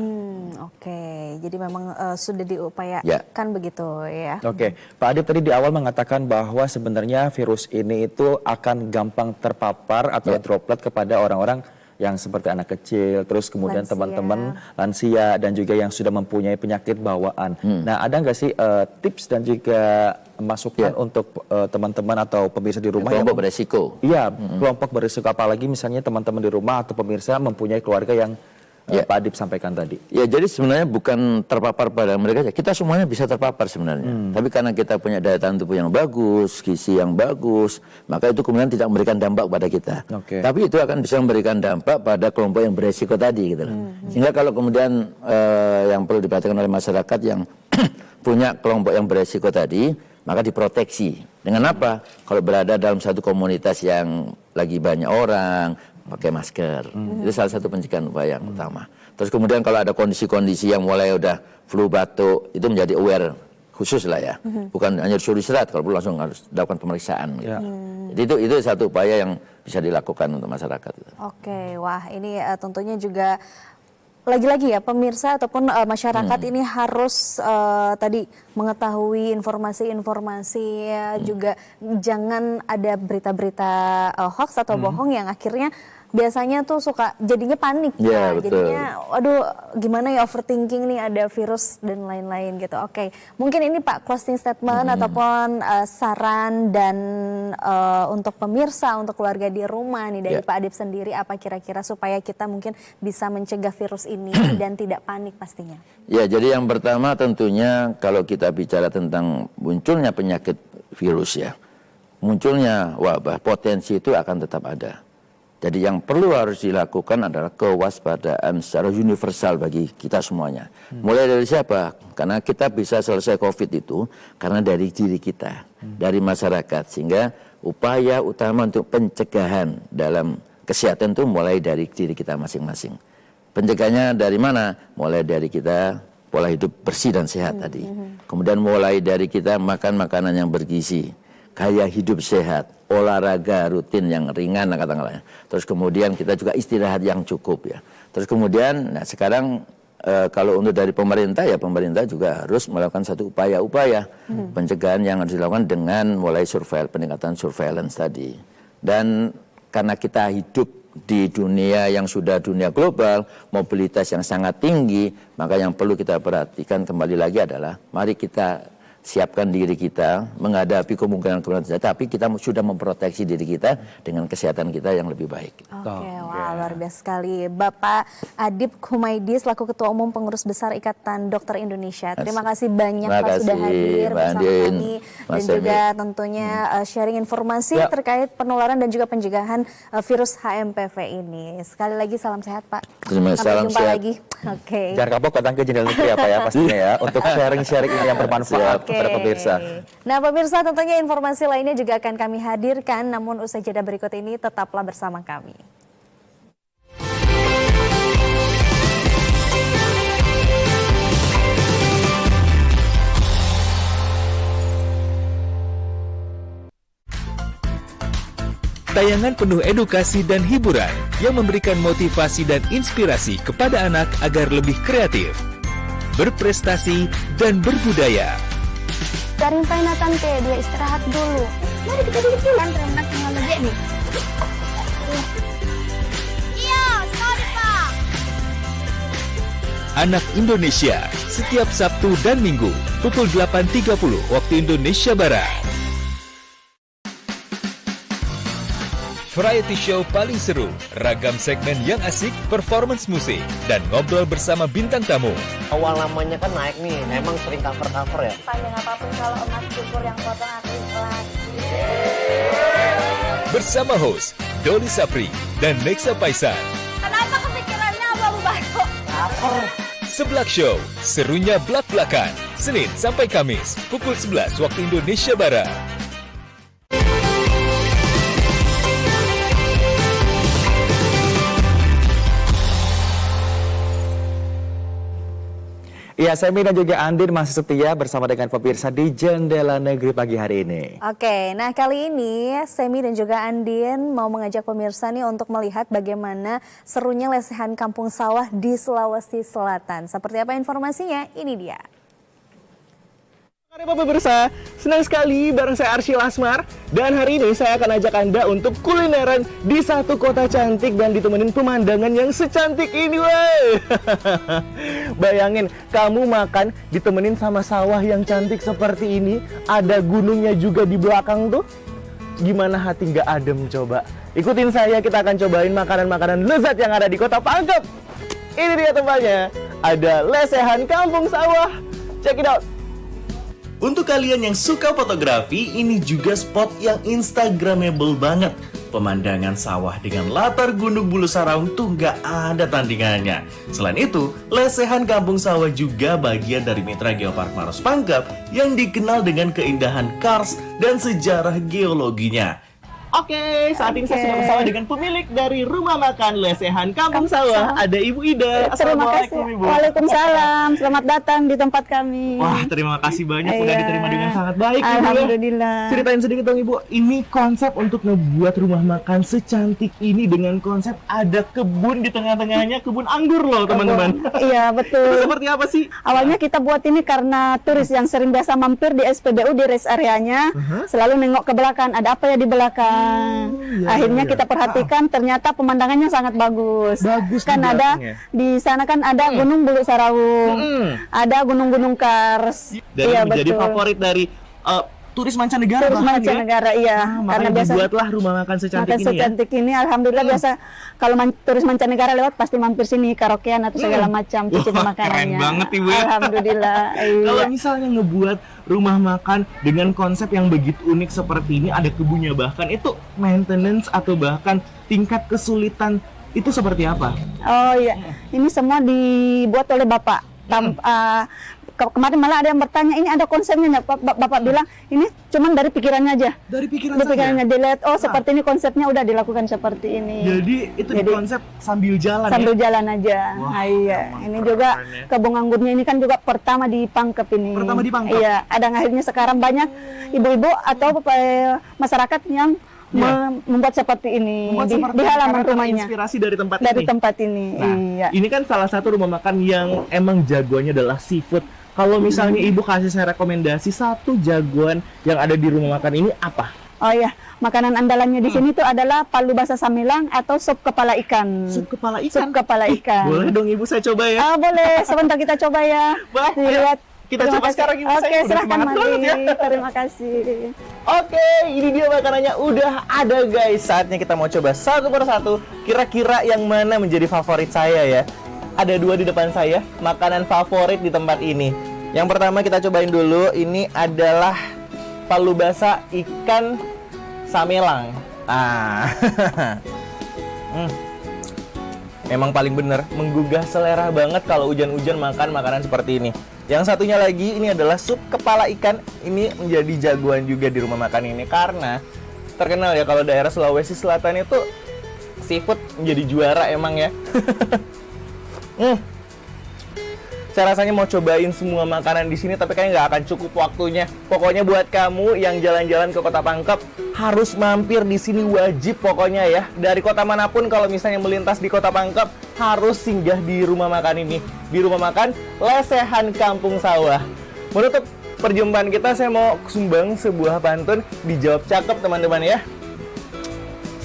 Oke, jadi memang sudah diupayakan begitu ya. Oke, Pak Adib tadi di awal mengatakan bahwa sebenarnya virus ini itu akan gampang terpapar atau droplet kepada orang-orang yang seperti anak kecil, terus kemudian teman-teman lansia dan juga yang sudah mempunyai penyakit bawaan. Nah, ada nggak sih tips dan juga masukan untuk teman-teman atau pemirsa di rumah kelompok beresiko? Iya, kelompok beresiko, apalagi misalnya teman-teman di rumah atau pemirsa mempunyai keluarga yang Pak Adib sampaikan tadi. Ya, jadi sebenarnya bukan terpapar pada mereka, kita semuanya bisa terpapar sebenarnya. Tapi karena kita punya daya tahan tubuh yang bagus, gizi yang bagus, maka itu kemudian tidak memberikan dampak pada kita. Tapi itu akan bisa memberikan dampak pada kelompok yang beresiko tadi gitu. Sehingga kalau kemudian yang perlu diperhatikan oleh masyarakat yang punya kelompok yang beresiko tadi, maka diproteksi. Dengan apa? Kalau berada dalam satu komunitas yang lagi banyak orang, pakai masker. Itu salah satu pencegahan upaya yang utama. Terus kemudian kalau ada kondisi-kondisi yang mulai udah flu, batuk, itu menjadi aware khusus lah ya. Bukan hanya disuruh istirahat, kalau perlu langsung harus dilakukan pemeriksaan. Jadi itu satu upaya yang bisa dilakukan untuk masyarakat. Oke, wah ini tentunya juga lagi-lagi ya pemirsa ataupun masyarakat ini harus tadi mengetahui informasi-informasi juga jangan ada berita-berita hoax atau bohong yang akhirnya biasanya tuh suka jadinya panik ya, jadinya waduh gimana ya overthinking nih ada virus dan lain-lain gitu. Oke, mungkin ini Pak closing statement ataupun saran dan untuk pemirsa, untuk keluarga di rumah nih dari Pak Adib sendiri apa kira-kira supaya kita mungkin bisa mencegah virus ini dan tidak panik pastinya. Ya, jadi yang pertama tentunya kalau kita bicara tentang munculnya penyakit virus ya, munculnya wabah, potensi itu akan tetap ada. Jadi yang perlu harus dilakukan adalah kewaspadaan secara universal bagi kita semuanya. Mulai dari siapa? Karena kita bisa selesai COVID itu karena dari diri kita, dari masyarakat. Sehingga upaya utama untuk pencegahan dalam kesehatan itu mulai dari diri kita masing-masing. Pencegahannya dari mana? Mulai dari kita pola hidup bersih dan sehat tadi. Kemudian mulai dari kita makan makanan yang bergizi. gaya hidup sehat, olahraga rutin yang ringan katakanlah. Terus kemudian kita juga istirahat yang cukup ya. Terus kemudian sekarang kalau untuk dari pemerintah ya pemerintah juga harus melakukan satu upaya-upaya pencegahan yang harus dilakukan dengan mulai peningkatan surveillance tadi. Dan karena kita hidup di dunia yang sudah dunia global, mobilitas yang sangat tinggi, maka yang perlu kita perhatikan kembali lagi adalah mari kita siapkan diri kita menghadapi kemungkinan-kemungkinan saja, tapi kita sudah memproteksi diri kita dengan kesehatan kita yang lebih baik. Oke, wah luar biasa sekali. Bapak Adip Kumaydi selaku Ketua Umum Pengurus Besar Ikatan Dokter Indonesia. Terima kasih banyak Pak sudah hadir bersama kami dan juga tentunya sharing informasi terkait penularan dan juga pencegahan virus HMPV ini. Sekali lagi salam sehat Pak. Sampai jumpa lagi. Oke. Jangan kapok datang ke Jendela Negeri ya Pak ya pastinya ya untuk sharing-sharing ini yang bermanfaat kepada pemirsa. Nah pemirsa tentunya informasi lainnya juga akan kami hadirkan, namun usai jeda berikut ini tetaplah bersama kami. Tayangan penuh edukasi dan hiburan yang memberikan motivasi dan inspirasi kepada anak agar lebih kreatif, berprestasi, dan berbudaya. Karin Paina tante, dia istirahat dulu. Mari kita duduk dulu. Kan renang teknologi nih. Iya, sorry Pak. Anak Indonesia, setiap Sabtu dan Minggu, pukul 8.30 waktu Indonesia Barat. Variety show paling seru, ragam segmen yang asik, performance musik, dan ngobrol bersama bintang tamu. Awal namanya kan naik nih, emang sering cover-cover ya? Panjang apapun kalau emas cukur yang potong aku ikhlas. Bersama host Doli Sapri dan Nexa Paisan. Kenapa kepikirannya Abang Bato? Cover. Seblak Show, serunya blak-blakan. Senin sampai Kamis, pukul 11 waktu Indonesia Barat. Ya, Semi dan juga Andin masih setia bersama dengan pemirsa di Jendela Negeri pagi hari ini. Oke, nah kali ini Semi dan juga Andin mau mengajak pemirsa nih untuk melihat bagaimana serunya lesehan kampung sawah di Sulawesi Selatan. Seperti apa informasinya? Ini dia. Hai Bapak pemirsa, senang sekali bareng saya Arsyil Asmar. Dan hari ini saya akan ajak Anda untuk kulineran di satu kota cantik dan ditemenin pemandangan yang secantik ini, wey. Bayangin, kamu makan ditemenin sama sawah yang cantik seperti ini, ada gunungnya juga di belakang tuh. Gimana hati nggak adem coba? Ikutin saya, kita akan cobain makanan-makanan lezat yang ada di Kota Pangkep. Ini dia tempatnya, ada lesehan kampung sawah. Check it out. Untuk kalian yang suka fotografi, ini juga spot yang instagramable banget. Pemandangan sawah dengan latar Gunung Bulu Saraung tuh nggak ada tandingannya. Selain itu, lesehan kampung sawah juga bagian dari Mitra Geopark Maros Pangkep yang dikenal dengan keindahan kars dan sejarah geologinya. Oke, saat ini saya sudah bersama dengan pemilik dari rumah makan lesehan kampung sawah. Ada Ibu Ida. Assalamualaikum Ibu. Waalaikumsalam. Selamat datang di tempat kami. Wah, terima kasih banyak sudah diterima dengan sangat baik Ibu. Alhamdulillah. Ceritain sedikit dong Ibu, ini konsep untuk ngebuat rumah makan secantik ini dengan konsep ada kebun di tengah-tengahnya, kebun anggur loh teman-teman. Iya, betul. Itu seperti apa sih? Awalnya kita buat ini karena turis yang sering biasa mampir di SPBU di rest areanya, selalu nengok ke belakang, ada apa ya di belakang. Akhirnya kita perhatikan ternyata pemandangannya sangat bagus. Kan ada di sana kan ada Gunung Bulu Saraung, ada gunung-gunung kars. Dan menjadi favorit dari turis mancanegara. Turis mancanegara, iya. Karena biasa buatlah rumah makan secantik ini secantik ini. Alhamdulillah biasa kalau turis mancanegara lewat pasti mampir sini karaokean atau segala macam cicip makanannya. Keren banget Ibu ya. Alhamdulillah. Kalau misalnya ngebuat rumah makan dengan konsep yang begitu unik seperti ini, ada kebunnya, bahkan itu maintenance atau bahkan tingkat kesulitan itu seperti apa? Oh iya, ini semua dibuat oleh Bapak. kemarin malah ada yang bertanya, ini ada konsepnya nggak? Bapak bilang, ini cuman dari pikirannya aja. Dari pikiran pikirannya dilihat, oh seperti ini konsepnya, udah dilakukan seperti ini. Jadi itu konsep sambil jalan sambil jalan aja. Wah, iya. Ini juga kebun anggurnya ini kan juga pertama di Pangkep ini. Pertama di Pangkep? Iya, ada akhirnya sekarang banyak ibu-ibu atau masyarakat yang membuat seperti ini di halaman rumahnya. Inspirasi dari tempat ini. Dari tempat ini. Nah, iya. ini kan salah satu rumah makan yang emang jagoannya adalah seafood. Kalau misalnya Ibu kasih saya rekomendasi satu jagoan yang ada di rumah makan ini apa? Oh iya, makanan andalannya di sini tuh adalah palu basah samilang atau sup kepala ikan. Sup kepala ikan? Sup kepala ikan. Boleh dong Ibu, saya coba ya? Boleh, sebentar kita coba ya. Lihat. Kita coba sekarang Ibu. Oke, silahkan mari. Terima kasih. Oke, ini dia makanannya udah ada guys. Saatnya kita mau coba satu persatu. Kira-kira yang mana menjadi favorit saya ya? Ada dua di depan saya, makanan favorit di tempat ini. Yang pertama kita cobain dulu, ini adalah palu basah ikan samelang. Emang paling bener, menggugah selera banget kalau hujan-hujan makan makanan seperti ini. Yang satunya lagi, ini adalah sup kepala ikan. Ini menjadi jagoan juga di rumah makan ini karena terkenal ya kalau daerah Sulawesi Selatan itu seafood menjadi juara emang ya. Saya rasanya mau cobain semua makanan di sini, tapi kayaknya nggak akan cukup waktunya. Pokoknya buat kamu yang jalan-jalan ke Kota Pangkep harus mampir di sini, wajib pokoknya ya. Dari kota manapun kalau misalnya melintas di Kota Pangkep harus singgah di rumah makan ini, di rumah makan Lesehan Kampung Sawah. Menutup perjumpaan kita, saya mau sumbang sebuah pantun, dijawab cakep teman-teman ya.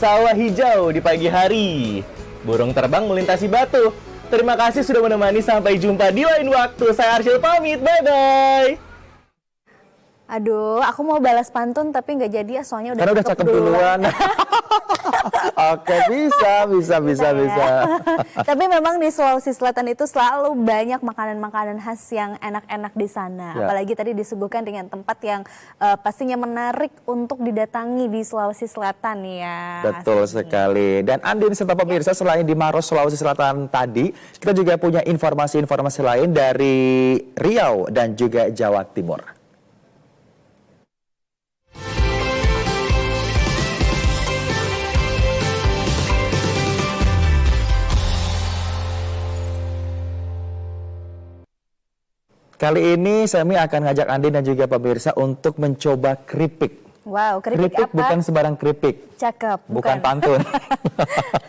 Sawah hijau di pagi hari, burung terbang melintasi batu. Terima kasih sudah menemani, sampai jumpa di lain waktu. Saya Arsyil pamit, bye-bye. Aduh, aku mau balas pantun tapi nggak jadi ya, soalnya udah cakep duluan. Oke, bisa. Tapi memang di Sulawesi Selatan itu selalu banyak makanan-makanan khas yang enak-enak di sana. Ya. Apalagi tadi disuguhkan dengan tempat yang pastinya menarik untuk didatangi di Sulawesi Selatan ya. Betul sekali. Dan Andin serta pemirsa, selain di Maros, Sulawesi Selatan tadi, kita juga punya informasi-informasi lain dari Riau dan juga Jawa Timur. Kali ini Semi akan ngajak Andin dan juga pemirsa untuk mencoba keripik. Wow, keripik apa? Bukan sembarang keripik. Cakep. Bukan pantun.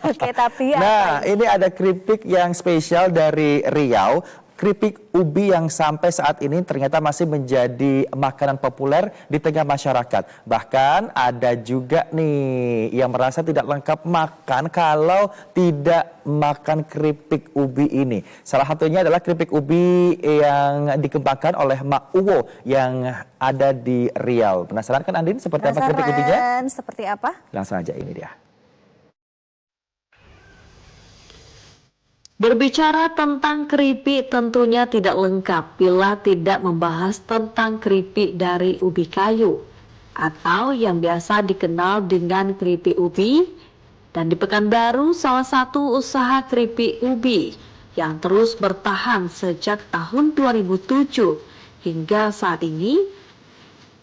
Oke, tapi nah, ini ada keripik yang spesial dari Riau. Keripik ubi yang sampai saat ini ternyata masih menjadi makanan populer di tengah masyarakat. Bahkan ada juga nih yang merasa tidak lengkap makan kalau tidak makan keripik ubi ini. Salah satunya adalah keripik ubi yang dikembangkan oleh Mak Uwo yang ada di Riau. Penasaran kan Andin seperti apa keripik ubinya? Seperti apa? Langsung aja, ini dia. Berbicara tentang keripik tentunya tidak lengkap bila tidak membahas tentang keripik dari ubi kayu atau yang biasa dikenal dengan keripik ubi. Dan di Pekanbaru, salah satu usaha keripik ubi yang terus bertahan sejak tahun 2007 hingga saat ini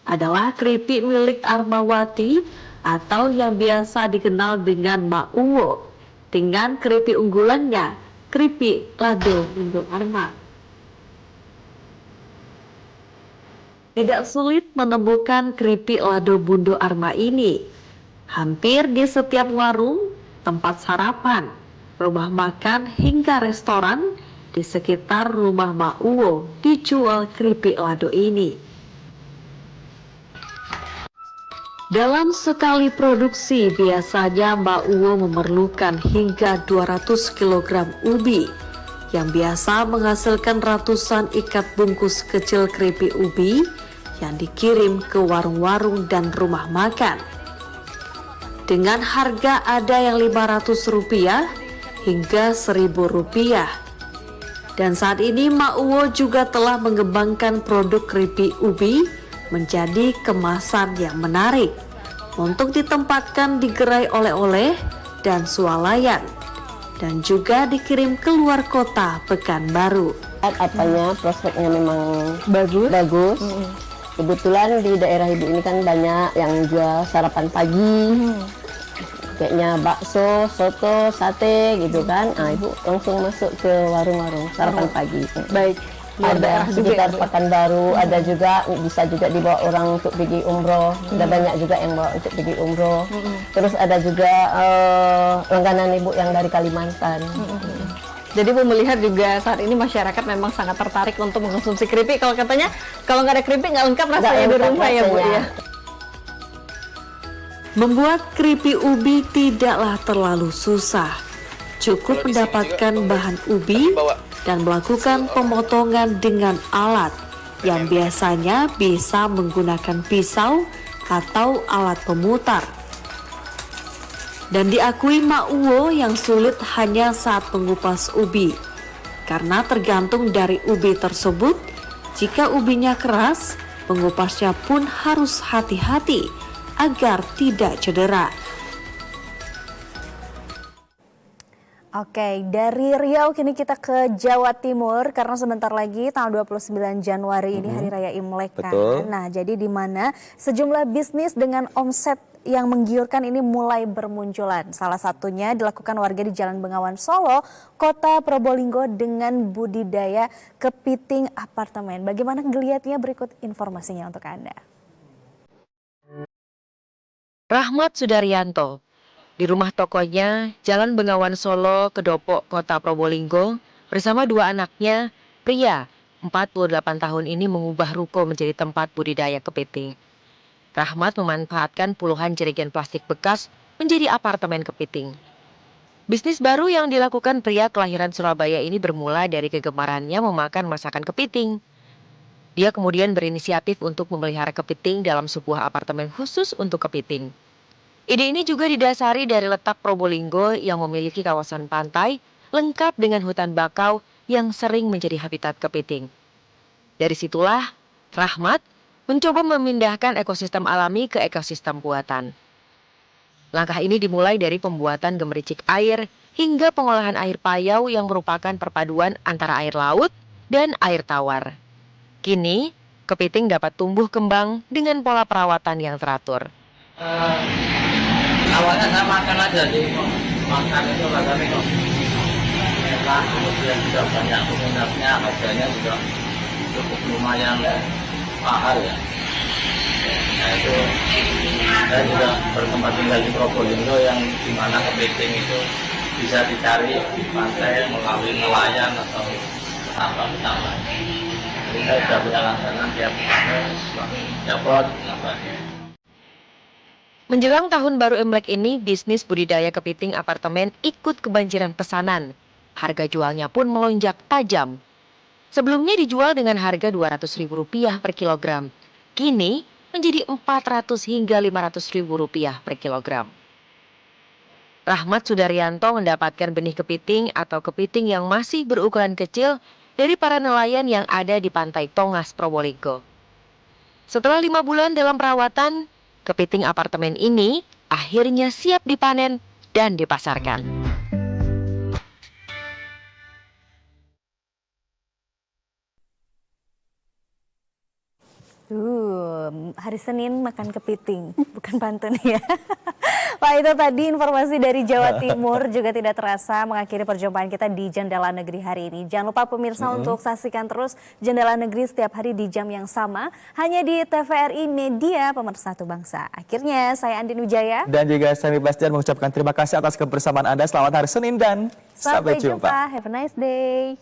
adalah keripik milik Armawati atau yang biasa dikenal dengan Mak Uwo, dengan keripik unggulannya, keripik lado Bundo Arma. Tidak sulit menemukan keripik lado Bundo Arma ini. Hampir di setiap warung, tempat sarapan, rumah makan hingga restoran di sekitar rumah Mak Uwo dijual keripik lado ini. Dalam sekali produksi, biasanya Mbak Uwo memerlukan hingga 200 kg ubi yang biasa menghasilkan ratusan ikat bungkus kecil keripik ubi yang dikirim ke warung-warung dan rumah makan. Dengan harga ada yang Rp500 hingga Rp1.000. Dan saat ini Mbak Uwo juga telah mengembangkan produk keripik ubi menjadi kemasan yang menarik untuk ditempatkan di gerai oleh-oleh dan swalayan dan juga dikirim keluar kota Pekanbaru. apanya prospeknya memang bagus. Kebetulan di daerah ibu ini kan banyak yang jual sarapan pagi, kayaknya bakso, soto, sate gitu kan. Ibu langsung masuk ke warung-warung sarapan pagi. Baik. Ada sekitar Pekanbaru, ada juga bisa juga dibawa orang untuk pergi umroh. Ada banyak juga yang bawa untuk pergi umroh. Terus ada juga langganan ibu yang dari Kalimantan. Jadi Bu melihat juga saat ini masyarakat memang sangat tertarik untuk mengkonsumsi keripik. Kalau katanya kalau nggak ada keripik nggak lengkap rasanya di rumah ya Bu ya. Membuat keripik ubi tidaklah terlalu susah. Cukup mendapatkan bahan ubi dan melakukan pemotongan dengan alat yang biasanya bisa menggunakan pisau atau alat pemutar. Dan diakui Mak Uwo yang sulit hanya saat mengupas ubi, karena tergantung dari ubi tersebut. Jika ubinya keras, pengupasnya pun harus hati-hati agar tidak cedera. Oke, dari Riau kini kita ke Jawa Timur karena sebentar lagi tanggal 29 Januari ini Hari Raya Imlek kan. Nah, jadi di mana sejumlah bisnis dengan omset yang menggiurkan ini mulai bermunculan. Salah satunya dilakukan warga di Jalan Bengawan Solo, Kota Probolinggo dengan budidaya kepiting apartemen. Bagaimana geliatnya berikut informasinya untuk Anda. Rahmat Sudaryanto di rumah tokonya Jalan Bengawan Solo, Kedopok, Kota Probolinggo bersama dua anaknya, pria 48 tahun ini mengubah ruko menjadi tempat budidaya kepiting. Rahmat memanfaatkan puluhan jerigen plastik bekas menjadi apartemen kepiting. Bisnis baru yang dilakukan pria kelahiran Surabaya ini bermula dari kegemarannya memakan masakan kepiting. Dia kemudian berinisiatif untuk memelihara kepiting dalam sebuah apartemen khusus untuk kepiting. Ide ini juga didasari dari letak Probolinggo yang memiliki kawasan pantai lengkap dengan hutan bakau yang sering menjadi habitat kepiting. Dari situlah Rahmat mencoba memindahkan ekosistem alami ke ekosistem buatan. Langkah ini dimulai dari pembuatan gemericik air hingga pengolahan air payau yang merupakan perpaduan antara air laut dan air tawar. Kini, kepiting dapat tumbuh kembang dengan pola perawatan yang teratur. Awalnya saya makan aja sih, makan itu rasanya kok enak, kemudian juga banyak peminatnya, harganya juga cukup lumayan mahal ya. Nah itu saya juga bertempat tinggal di Probolinggo yang dimana kepiting itu bisa dicari di pantai melalui nelayan atau tambang-tambang. Jadi saya sudah punya langganan tiap pot. Menjelang tahun baru Imlek ini, bisnis budidaya kepiting apartemen ikut kebanjiran pesanan. Harga jualnya pun melonjak tajam. Sebelumnya dijual dengan harga Rp200.000 per kilogram. Kini menjadi Rp400 hingga Rp500.000 per kilogram. Rahmat Sudaryanto mendapatkan benih kepiting atau kepiting yang masih berukuran kecil dari para nelayan yang ada di pantai Tongas, Probolinggo. Setelah 5 bulan dalam perawatan, kepiting apartemen ini akhirnya siap dipanen dan dipasarkan. Hari Senin makan kepiting, bukan pantun ya. Pak, itu tadi informasi dari Jawa Timur, juga tidak terasa mengakhiri perjumpaan kita di Jendela Negeri hari ini. Jangan lupa pemirsa untuk saksikan terus Jendela Negeri setiap hari di jam yang sama, hanya di TVRI Media Pemersatu Bangsa. Akhirnya saya Andin Wijaya dan juga Sami Bastian mengucapkan terima kasih atas kebersamaan Anda. Selamat hari Senin dan sampai jumpa. Have a nice day.